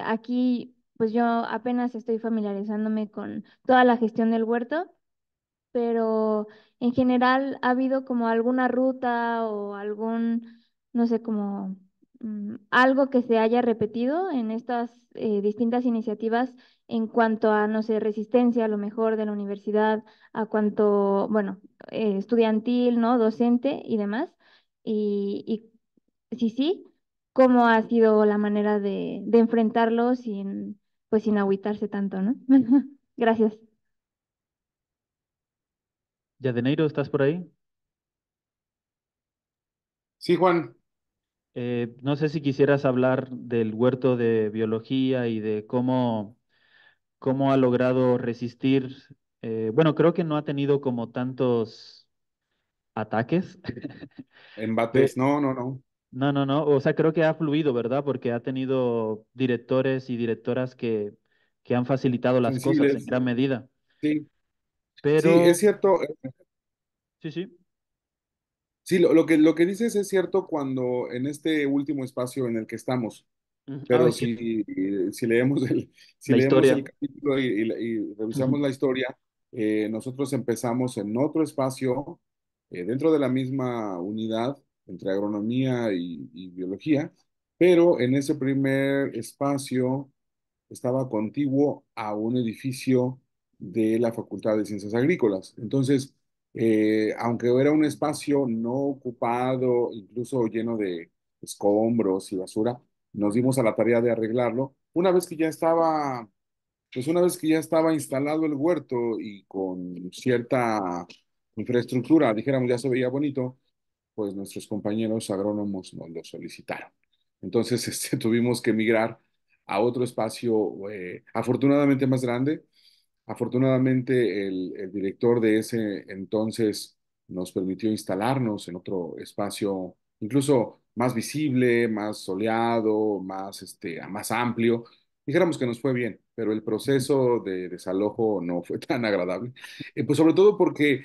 Aquí, pues yo apenas estoy familiarizándome con toda la gestión del huerto, pero en general ha habido como alguna ruta o algún, no sé, como algo que se haya repetido en estas distintas iniciativas en cuanto a, no sé, resistencia a lo mejor de la universidad, a cuanto, bueno, estudiantil, ¿no? Docente y demás. Y sí, sí, ¿cómo ha sido la manera de enfrentarlo sin, pues sin agüitarse tanto, ¿no? Gracias. Yadeneiro, ¿estás por ahí? Sí, Juan. No sé si quisieras hablar del huerto de biología y de cómo ha logrado resistir. Bueno, creo que no ha tenido como tantos ataques. Pe- Embates, no, no, no. No, no, no. O sea, creo que ha fluido, ¿verdad? Porque ha tenido directores y directoras que han facilitado las cosas en Sensibles, gran medida. sí. Sí, es Pero, cierto. sí, sí. Sí, lo que dices es cierto cuando en este último espacio en el que estamos. Ah, Pero si leemos si la leemos historia. el capítulo y revisamos la historia, nosotros empezamos en otro espacio, dentro de la misma unidad, entre agronomía y biología, pero en ese primer espacio estaba contiguo a un edificio de la Facultad de Ciencias Agrícolas. Entonces, aunque era un espacio no ocupado, incluso lleno de escombros y basura, nos dimos a la tarea de arreglarlo. Una vez que ya estaba instalado el huerto y con cierta infraestructura, dijéramos, ya se veía bonito, pues nuestros compañeros agrónomos nos lo solicitaron. Entonces, tuvimos que migrar a otro espacio, afortunadamente más grande. Afortunadamente, el director de ese entonces nos permitió instalarnos en otro espacio, incluso más visible, más soleado, más amplio. Dijéramos que nos fue bien, pero el proceso de desalojo no fue tan agradable. Pues sobre todo porque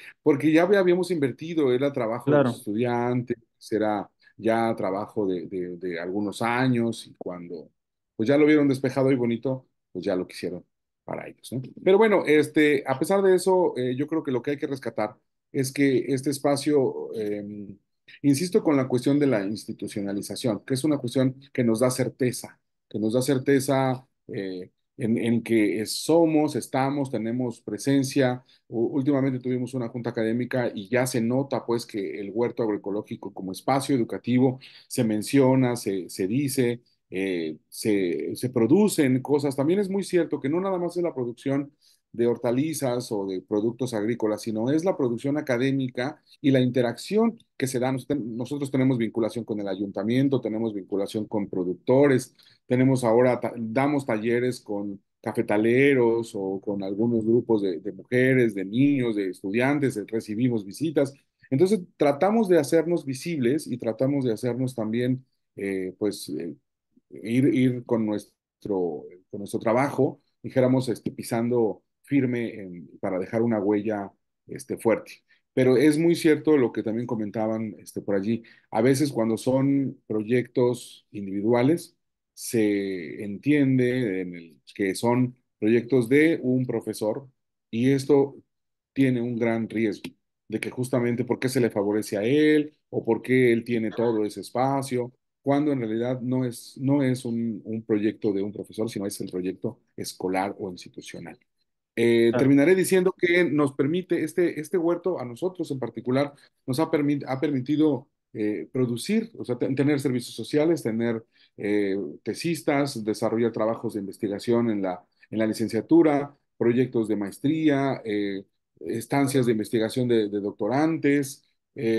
ya habíamos invertido, era trabajo de los Claro, estudiantes, era ya trabajo de algunos años y cuando pues ya lo vieron despejado y bonito, pues ya lo quisieron para ellos, ¿no? Pero bueno, a pesar de eso, yo creo que lo que hay que rescatar es que este espacio, insisto con la cuestión de la institucionalización, que es una cuestión que nos da certeza en que somos, estamos, tenemos presencia. Últimamente tuvimos una junta académica y ya se nota pues que el huerto agroecológico como espacio educativo se menciona, se dice, se producen cosas. También es muy cierto que no nada más es la producción de hortalizas o de productos agrícolas, sino es la producción académica y la interacción que se da. Nosotros tenemos vinculación con el ayuntamiento, tenemos vinculación con productores, tenemos ahora, damos talleres con cafetaleros o con algunos grupos de mujeres, de niños, de estudiantes, recibimos visitas. Entonces, tratamos de hacernos visibles y tratamos de hacernos también, pues, ir con nuestro trabajo, dijéramos, pisando firme para dejar una huella fuerte. Pero es muy cierto lo que también comentaban por allí. A veces cuando son proyectos individuales, se entiende que son proyectos de un profesor y esto tiene un gran riesgo de que justamente por qué se le favorece a él o por qué él tiene todo ese espacio cuando en realidad no es un proyecto de un profesor, sino es el proyecto escolar o institucional. Claro. Terminaré diciendo que nos permite, este huerto, a nosotros en particular, nos ha permitido producir, o sea, tener servicios sociales, tener tesistas, desarrollar trabajos de investigación en la licenciatura, proyectos de maestría, estancias de investigación de doctorantes.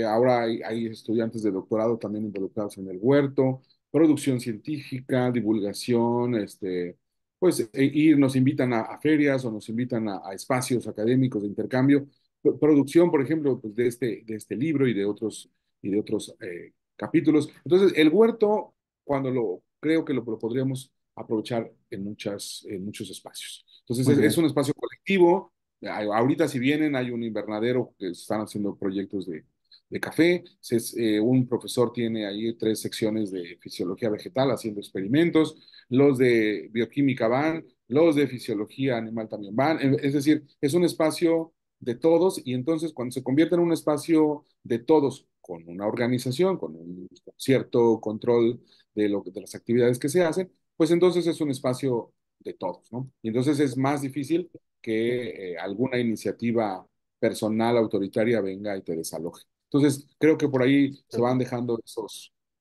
Ahora hay estudiantes de doctorado también involucrados en el huerto, producción científica, divulgación, pues nos invitan a ferias o nos invitan a espacios académicos de intercambio, producción, por ejemplo, pues de este libro y de otros capítulos. Entonces, el huerto, creo que lo podríamos aprovechar en muchos espacios. Entonces, Muy es bien. un espacio colectivo. Ahorita, si vienen, hay un invernadero que están haciendo proyectos de café. Un profesor tiene ahí 3 secciones de fisiología vegetal haciendo experimentos, los de bioquímica van, los de fisiología animal también van. Es decir, es un espacio de todos y entonces cuando se convierte en un espacio de todos con una organización, con un cierto control de las actividades que se hacen, pues entonces es un espacio de todos, ¿no? Y entonces es más difícil que alguna iniciativa personal autoritaria venga y te desaloje. Entonces, creo que por ahí se van dejando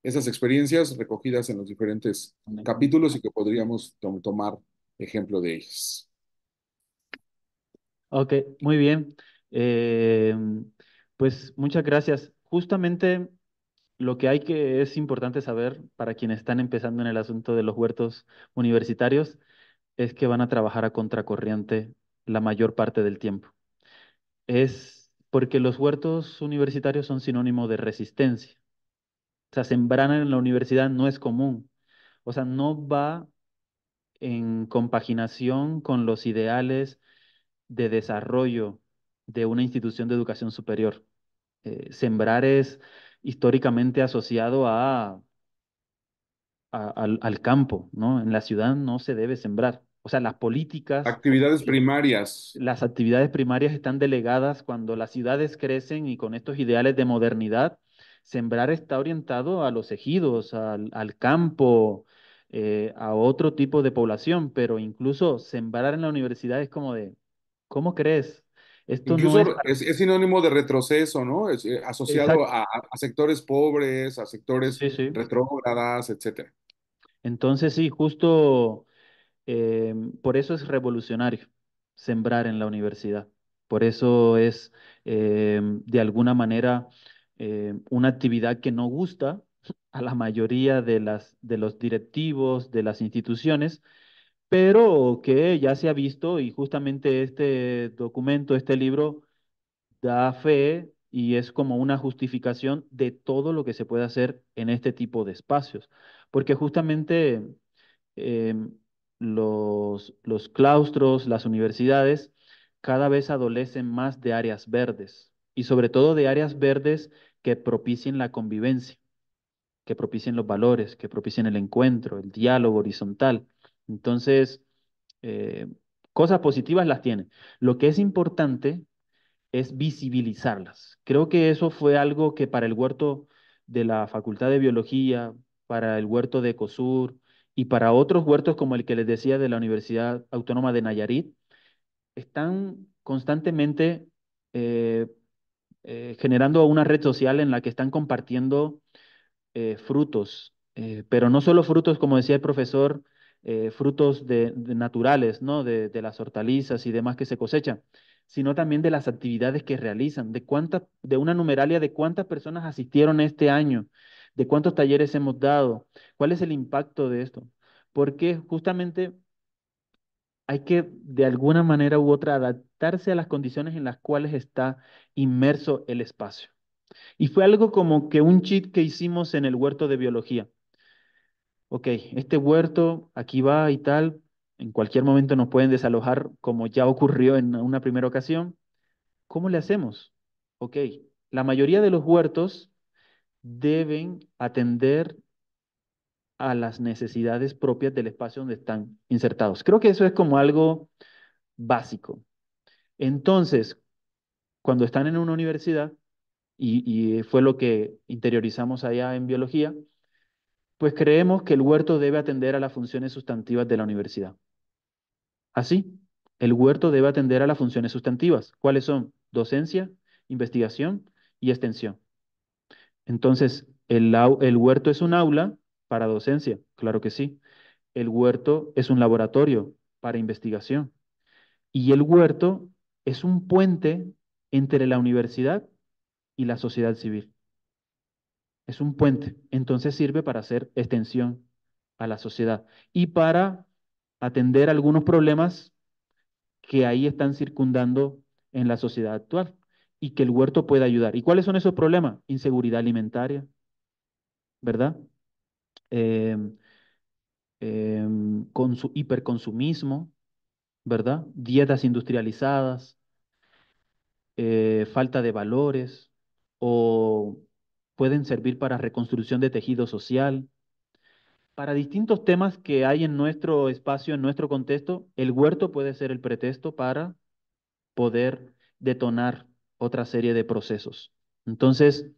esas experiencias recogidas en los diferentes capítulos y que podríamos tomar ejemplo de ellas. Ok, muy bien. Eh, pues muchas gracias. Justamente lo que es importante saber para quienes están empezando en el asunto de los huertos universitarios es que van a trabajar a contracorriente la mayor parte del tiempo. Es porque los huertos universitarios son sinónimo de resistencia. O sea, sembrar en la universidad no es común. O sea, no va en compaginación con los ideales de desarrollo de una institución de educación superior. Sembrar es históricamente asociado al campo, ¿no? En la ciudad no se debe sembrar. O sea, las políticas, Actividades primarias. las actividades primarias están delegadas cuando las ciudades crecen y con estos ideales de modernidad, sembrar está orientado a los ejidos, al campo, a otro tipo de población, pero incluso sembrar en la universidad es como de, ¿cómo crees? Esto no es Incluso para... es sinónimo de retroceso, ¿no? Es asociado Exacto. a sectores pobres, a sectores Sí, sí. retrógradas, etcétera. Entonces sí, justo por eso es revolucionario sembrar en la universidad. Por eso es de alguna manera una actividad que no gusta a la mayoría de los directivos de las instituciones, pero que ya se ha visto y justamente este documento, este libro, da fe y es como una justificación de todo lo que se puede hacer en este tipo de espacios. Porque justamente em, los claustros, las universidades, cada vez adolecen más de áreas verdes y sobre todo de áreas verdes que propicien la convivencia. que propicien los valores, que propicien el encuentro, el diálogo horizontal. Entonces, eh, cosas positivas las tiene. Lo que es importante es visibilizarlas. Creo que eso fue algo que para el huerto de la Facultad de Biología, para el huerto de ECOSUR y para otros huertos como el que les decía de la Universidad Autónoma de Nayarit, están constantemente eh, generando una red social en la que están compartiendo frutos, pero no solo frutos, como decía el profesor, frutos de naturales, ¿no? De las hortalizas y demás que se cosechan, sino también de las actividades que realizan, de una numeralia de cuántas personas asistieron este año, de cuántos talleres hemos dado, cuál es el impacto de esto, porque justamente hay que de alguna manera u otra adaptarse a las condiciones en las cuales está inmerso el espacio. Y fue algo como que un cheat que hicimos en el huerto de biología. Ok, este huerto aquí va y tal, en cualquier momento nos pueden desalojar como ya ocurrió en una primera ocasión. ¿Cómo le hacemos? Ok, la mayoría de los huertos deben atender a las necesidades propias del espacio donde están insertados. Creo que eso es como algo básico. Entonces, cuando están en una universidad, y fue lo que interiorizamos allá en biología, pues creemos que el huerto debe atender a las funciones sustantivas de la universidad. Así, el huerto debe atender a las funciones sustantivas. ¿Cuáles son? Docencia, investigación y extensión. Entonces, el huerto es un aula para docencia, claro que sí. El huerto es un laboratorio para investigación. Y el huerto es un puente entre la universidad y la sociedad civil. Es un puente. Entonces sirve para hacer extensión a la sociedad y para atender algunos problemas que ahí están circundando en la sociedad actual y que el huerto puede ayudar. ¿Y cuáles son esos problemas? Inseguridad alimentaria, ¿verdad? Eh, con su hiperconsumismo, ¿verdad? Dietas industrializadas, falta de valores o pueden servir para reconstrucción de tejido social. Para distintos temas que hay en nuestro espacio, en nuestro contexto, el huerto puede ser el pretexto para poder detonar otra serie de procesos. Entonces,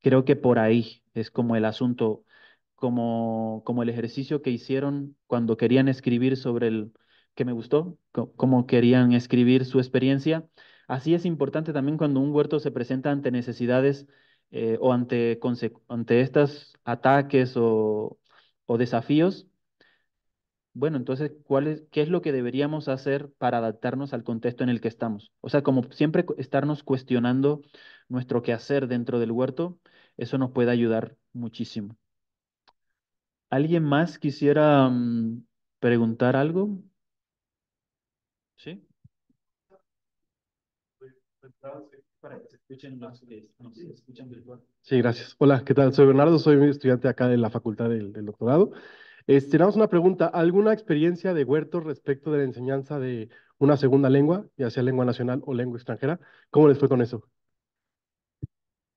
creo que por ahí es como el asunto, como el ejercicio que hicieron cuando querían escribir sobre el que me gustó, cómo querían escribir su experiencia. Así es importante también cuando un huerto se presenta ante necesidades o ante estos ataques o desafíos. Bueno, entonces, qué es lo que deberíamos hacer para adaptarnos al contexto en el que estamos? O sea, como siempre estarnos cuestionando nuestro quehacer dentro del huerto, eso nos puede ayudar muchísimo. ¿Alguien más quisiera preguntar algo? ¿Sí? Para que se escuchen los que nos escuchan virtual. Sí, gracias. Hola, ¿qué tal? Soy Bernardo, soy estudiante acá de la Facultad del Doctorado. Tenemos una pregunta. ¿Alguna experiencia de huertos respecto de la enseñanza de una segunda lengua, ya sea lengua nacional o lengua extranjera? ¿Cómo les fue con eso?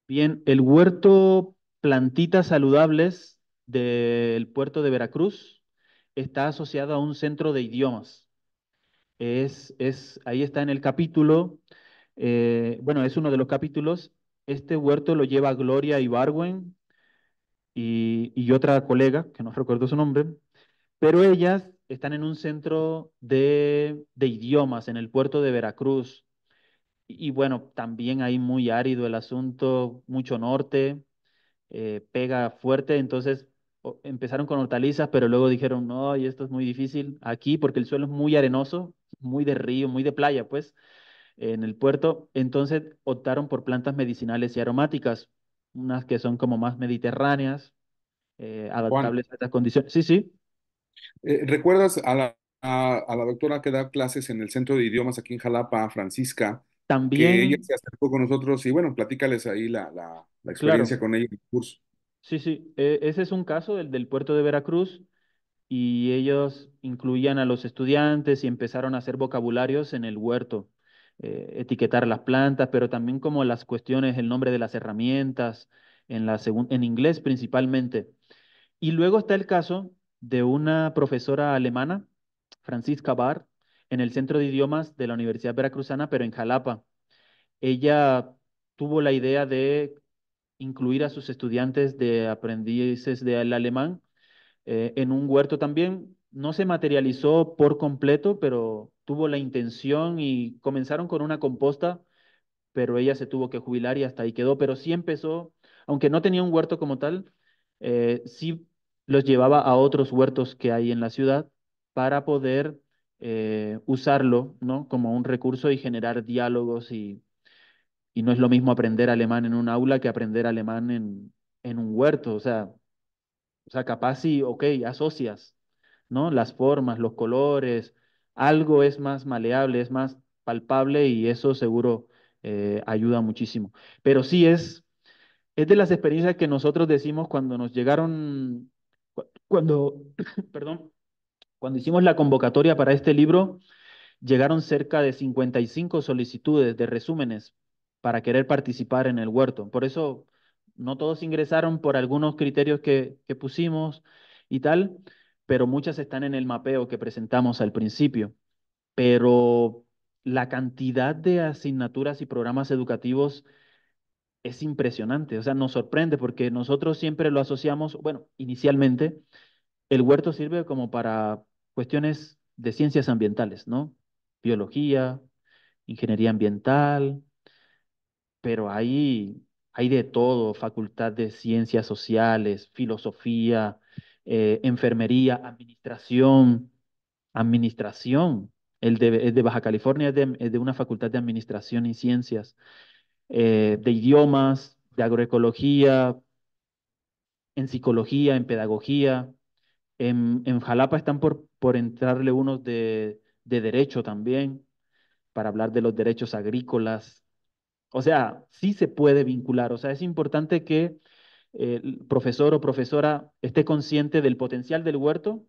Bien, el huerto Plantitas Saludables del puerto de Veracruz está asociado a un centro de idiomas. Ahí está en el capítulo, bueno, es uno de los capítulos. Este huerto lo lleva Gloria Ibargüen y otra colega, que no recuerdo su nombre, pero ellas están en un centro de idiomas en el puerto de Veracruz. Y bueno, también ahí muy árido el asunto, mucho norte, pega fuerte, entonces empezaron con hortalizas, pero luego dijeron, no, y esto es muy difícil aquí porque el suelo es muy arenoso, muy de río, muy de playa, pues, en el puerto, entonces optaron por plantas medicinales y aromáticas, unas que son como más mediterráneas, Juan, adaptables a estas condiciones. Sí, sí, ¿recuerdas a la doctora que da clases en el Centro de Idiomas aquí en Jalapa, Francisca, que ella también, se acercó con nosotros y bueno, platícales ahí la experiencia claro, con ella en el curso? sí, sí, ese es un caso, el del puerto de Veracruz, y ellos incluían a los estudiantes y empezaron a hacer vocabularios en el huerto, etiquetar las plantas, pero también como las cuestiones, el nombre de las herramientas, en inglés principalmente. Y luego está el caso de una profesora alemana, Franziska Barr, en el Centro de Idiomas de la Universidad Veracruzana, pero en Jalapa. Ella tuvo la idea de incluir a sus estudiantes de aprendices del alemán en un huerto también. No se materializó por completo, pero tuvo la intención y comenzaron con una composta, pero ella se tuvo que jubilar y hasta ahí quedó. Pero sí empezó, aunque no tenía un huerto como tal, sí los llevaba a otros huertos que hay en la ciudad para poder usarlo, ¿no? Como un recurso y generar diálogos y no es lo mismo aprender alemán en un aula que aprender alemán en un huerto. O sea, capaz sí, ok, asocias, ¿no? Las formas, los colores, algo es más maleable, es más palpable y eso seguro ayuda muchísimo. Pero sí es de las experiencias que nosotros decimos cuando nos llegaron, cuando, perdón, cuando hicimos la convocatoria para este libro llegaron cerca de 55 solicitudes de resúmenes para querer participar en el huerto. Por eso no todos ingresaron por algunos criterios que pusimos y tal, pero muchas están en el mapeo que presentamos al principio. Pero la cantidad de asignaturas y programas educativos es impresionante, o sea, nos sorprende porque nosotros siempre lo asociamos, bueno, inicialmente el huerto sirve como para cuestiones de ciencias ambientales, ¿no? Biología, ingeniería ambiental, pero hay de todo, facultad de ciencias sociales, filosofía, enfermería, administración. El de Baja California es de una facultad de administración y ciencias, de idiomas, de agroecología, en psicología, en pedagogía. En Jalapa están por entrarle unos de derecho también, para hablar de los derechos agrícolas. O sea, sí se puede vincular. O sea, es importante que el profesor o profesora esté consciente del potencial del huerto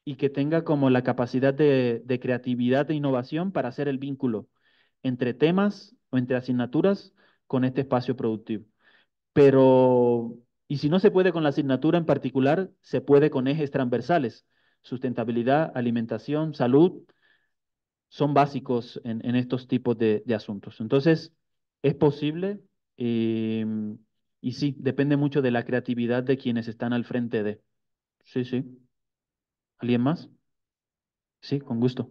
y que tenga como la capacidad de creatividad e innovación para hacer el vínculo entre temas o entre asignaturas con este espacio productivo. Pero, y si no se puede con la asignatura en particular, se puede con ejes transversales. Sustentabilidad, alimentación, salud, son básicos en estos tipos de asuntos. Entonces, es posible eh, y sí, depende mucho de la creatividad de quienes están al frente de. Sí, sí. ¿Alguien más? Sí, con gusto.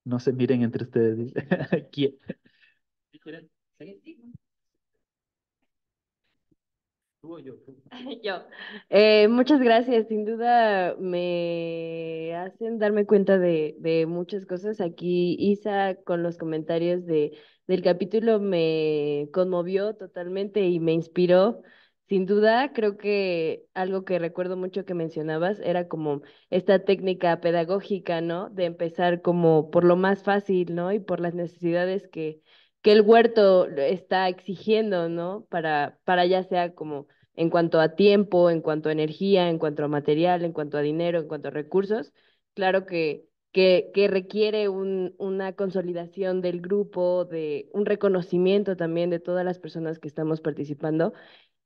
No se miren entre ustedes. ¿Quién? ¿Sí quieren? ¿Sí? ¿Tú o yo? Tú. Yo. Muchas gracias. Sin duda me hacen darme cuenta de muchas cosas. Aquí Isa con los comentarios del capítulo me conmovió totalmente y me inspiró. Sin duda, creo que algo que recuerdo mucho que mencionabas era como esta técnica pedagógica, ¿no? De empezar como por lo más fácil, ¿no? Y por las necesidades que el huerto está exigiendo, ¿no? Para ya sea como en cuanto a tiempo, en cuanto a energía, en cuanto a material, en cuanto a dinero, en cuanto a recursos. Claro que requiere una consolidación del grupo, de un reconocimiento también de todas las personas que estamos participando.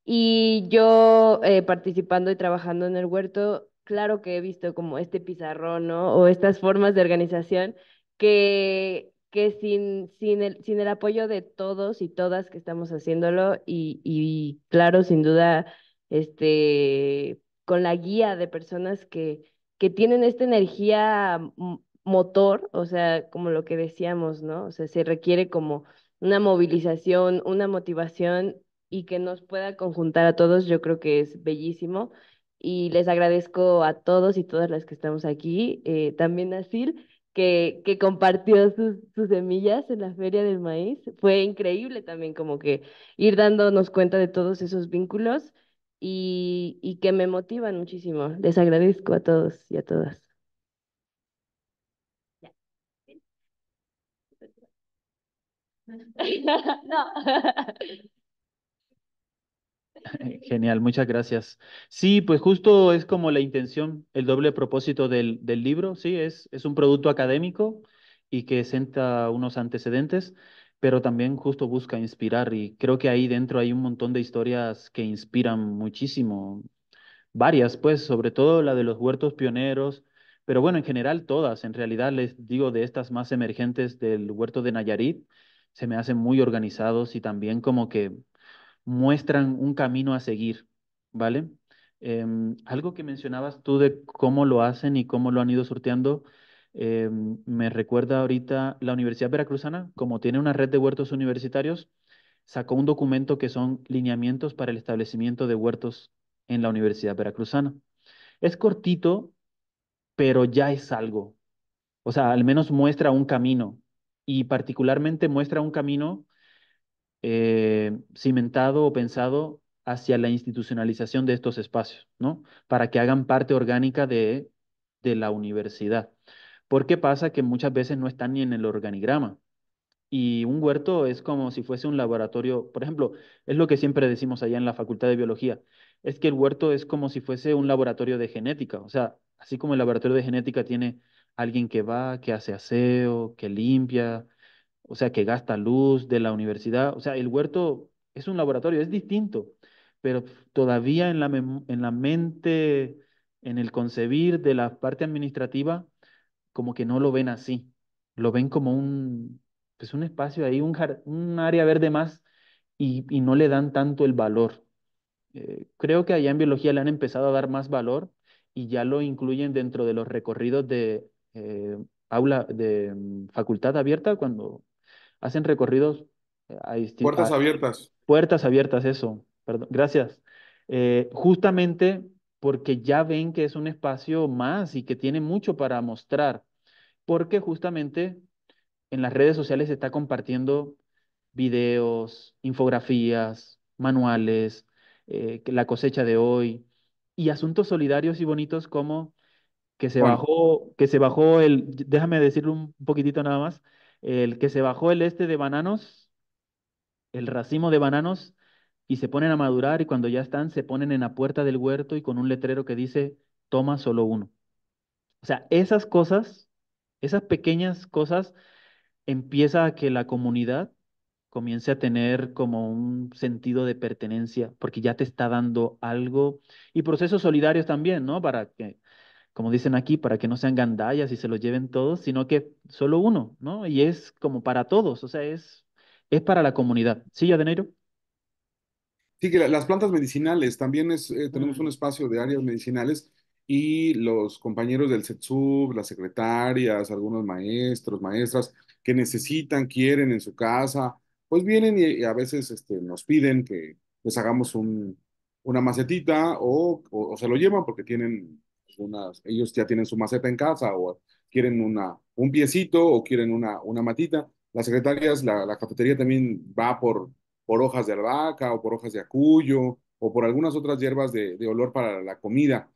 Y yo participando y trabajando en el huerto, claro que he visto como este pizarrón, ¿no? O estas formas de organización que sin el apoyo de todos y todas que estamos haciéndolo y claro, sin duda, con la guía de personas que tienen esta energía motor, o sea, como lo que decíamos, ¿no? O sea, se requiere como una movilización, una motivación y que nos pueda conjuntar a todos, yo creo que es bellísimo. Y les agradezco a todos y todas las que estamos aquí, también a Sil, que compartió sus semillas en la Feria del Maíz. Fue increíble también como que ir dándonos cuenta de todos esos vínculos y que me motivan muchísimo. Les agradezco a todos y a todas. Ya. No. Genial, muchas gracias. Sí, pues justo es como la intención, el doble propósito del libro, sí, es un producto académico y que sienta unos antecedentes, pero también justo busca inspirar y creo que ahí dentro hay un montón de historias que inspiran muchísimo. Varias, pues, sobre todo la de los huertos pioneros, pero bueno, en general todas. En realidad les digo de estas más emergentes del huerto de Nayarit, se me hacen muy organizados y también como que muestran un camino a seguir, ¿vale? Algo que mencionabas tú de cómo lo hacen y cómo lo han ido sorteando, me recuerda ahorita la Universidad Veracruzana, como tiene una red de huertos universitarios, sacó un documento que son lineamientos para el establecimiento de huertos en la Universidad Veracruzana. Es cortito, pero ya es algo. O sea, al menos muestra un camino y particularmente muestra un camino cimentado o pensado hacia la institucionalización de estos espacios, ¿no? Para que hagan parte orgánica de la universidad. Porque pasa que muchas veces no están ni en el organigrama. Y un huerto es como si fuese un laboratorio, por ejemplo, es lo que siempre decimos allá en la Facultad de Biología, es que el huerto es como si fuese un laboratorio de genética, o sea, así como el laboratorio de genética tiene alguien que va, que hace aseo, que limpia, o sea, que gasta luz de la universidad, o sea, el huerto es un laboratorio, es distinto, pero todavía en la mente, en el concebir de la parte administrativa, como que no lo ven así, lo ven como pues un espacio ahí, un área verde más y no le dan tanto el valor. Creo que allá en biología le han empezado a dar más valor y ya lo incluyen dentro de los recorridos de facultad abierta, cuando hacen recorridos Puertas abiertas. puertas abiertas, eso, perdón, gracias. Justamente porque ya ven que es un espacio más y que tiene mucho para mostrar, porque justamente en las redes sociales se está compartiendo videos, infografías, manuales, que la cosecha de hoy y asuntos solidarios y bonitos como Juan, que se bajó déjame decirlo un poquitito nada más, el que se bajó el este de bananos, el racimo de bananos y se ponen a madurar y cuando ya están se ponen en la puerta del huerto y con un letrero que dice, toma solo uno. O sea, esas cosas, esas pequeñas cosas empieza a que la comunidad comience a tener como un sentido de pertenencia, porque ya te está dando algo, y procesos solidarios también, ¿no? Para que, como dicen aquí, para que no sean gandallas y se los lleven todos, sino que solo uno, ¿no? Y es como para todos, o sea, es para la comunidad. ¿Sí, Yadeneiro? sí, que las plantas medicinales, también tenemos un Mm, espacio de áreas medicinales y los compañeros del CETSUB, las secretarias, algunos maestros, maestras que necesitan, quieren en su casa, pues vienen y a veces nos piden que les hagamos una macetita o se lo llevan porque tienen ellos ya tienen su maceta en casa o quieren un piecito o quieren una matita. Las secretarias, la cafetería también va por hojas de albahaca o por hojas de acuyo o por algunas otras hierbas de olor para la comida.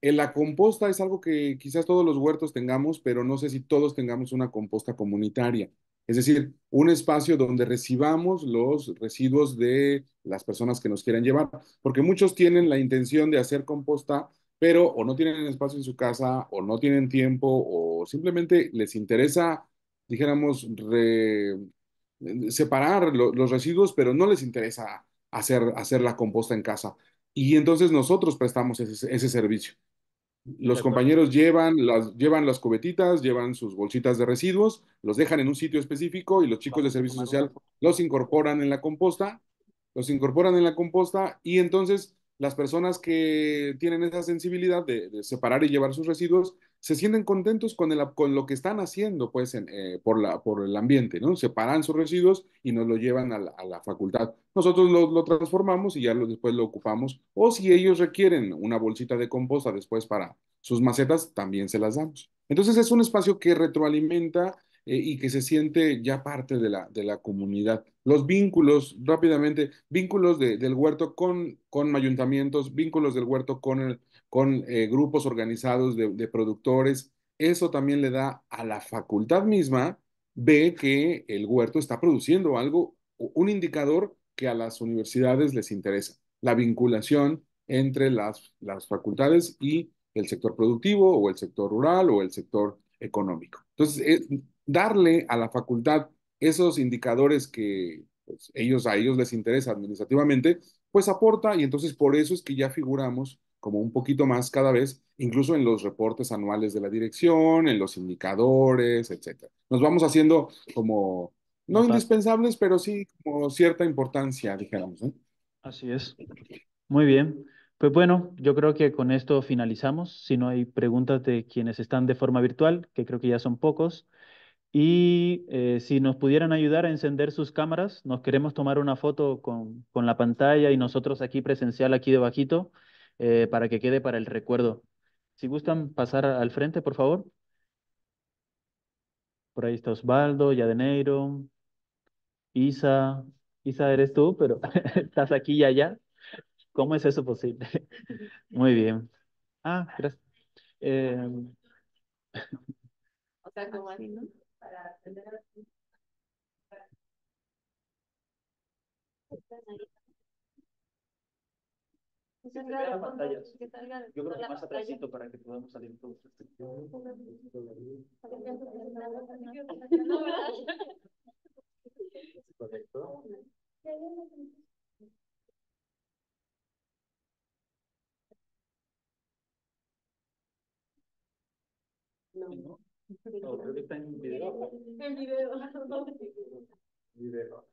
En la composta es algo que quizás todos los huertos tengamos, pero no sé si todos tengamos una composta comunitaria. Es decir, un espacio donde recibamos los residuos de las personas que nos quieran llevar, porque muchos tienen la intención de hacer composta, pero o no tienen espacio en su casa, o no tienen tiempo, o simplemente les interesa, dijéramos, separar los residuos, pero no les interesa hacer la composta en casa. Y entonces nosotros prestamos ese servicio. de Los acuerdo. compañeros llevan las cubetitas, llevan sus bolsitas de residuos, los dejan en un sitio específico y los chicos de Vamos a servicio tomar una social foto. los incorporan en la composta, y entonces las personas que tienen esa sensibilidad de separar y llevar sus residuos se sienten contentos con lo que están haciendo pues por el ambiente, ¿no? Separan sus residuos y nos lo llevan a la facultad. Nosotros lo transformamos y ya después lo ocupamos. O si ellos requieren una bolsita de composta después para sus macetas, también se las damos. Entonces es un espacio que retroalimenta y que se siente ya parte de la comunidad. Los vínculos, rápidamente, vínculos del huerto con ayuntamientos, vínculos del huerto con grupos organizados de productores, eso también le da a la facultad misma, ve que el huerto está produciendo algo, un indicador que a las universidades les interesa, la vinculación entre las facultades y el sector productivo o el sector rural o el sector económico. Entonces, darle a la facultad esos indicadores que pues, a ellos les interesa administrativamente, pues aporta y entonces por eso es que ya figuramos como un poquito más cada vez, incluso en los reportes anuales de la dirección, en los indicadores, etcétera. Nos vamos haciendo como, no Notar. indispensables, pero sí como cierta importancia, dijéramos, ¿no? Así es. Muy bien. Pues bueno, yo creo que con esto finalizamos. Si no hay preguntas de quienes están de forma virtual, que creo que ya son pocos. Y si nos pudieran ayudar a encender sus cámaras, nos queremos tomar una foto con la pantalla y nosotros aquí presencial, aquí debajito, para que quede para el recuerdo. Si gustan pasar al frente, por favor. Por ahí está Osvaldo, Yadeneiro, Isa. Isa, eres tú, pero estás aquí y allá. ¿Cómo es eso posible? Muy bien. Ah, gracias. Eh, O sea, como Así, así, ¿no? para atender a Que que se salga vea de la fondo, pantalla. que salga de Yo fondo creo que la más pantalla. atrásito para que podamos salir todos. No, ¿verdad? Correcto. No. ¿No? Oh, creo que está en video. En video. Video.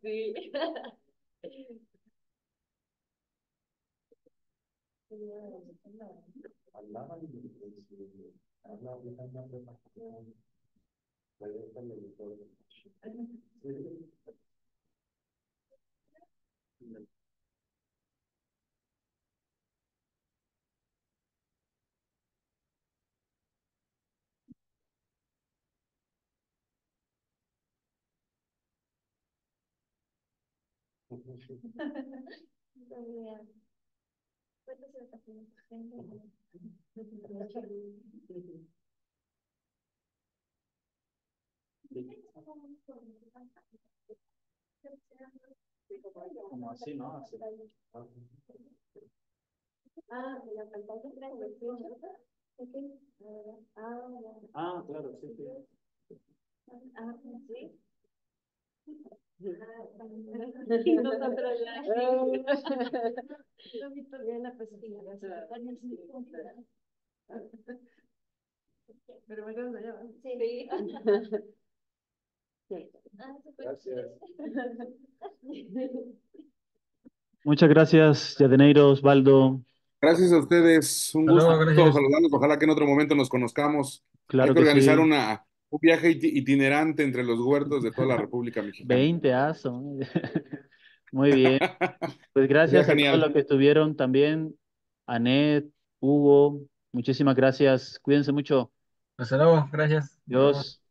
Sí. Como así, ¿no? Así. Ah, en la pantalla trae el screenshot. Ok. Ah, ya. Ah, claro, sí, sí. Ah, sí. Nosotros ya. Yo vi todavía en la pestaña. Pero bueno, ya va. Sí. Sí. Gracias. Muchas gracias, Yadeneiro, Osvaldo. Gracias a ustedes, un Hasta luego, Ah, gusto gracias. saludarlos. Ojalá que en otro momento nos conozcamos. Hay claro que que organizar sí. un viaje itinerante entre los huertos de toda la República Mexicana. 20 aso. Muy bien. Pues Sería gracias a todos los genial. que estuvieron también. Anet, Hugo, muchísimas gracias. Cuídense mucho. Hasta luego, gracias. Nos vemos. Dios.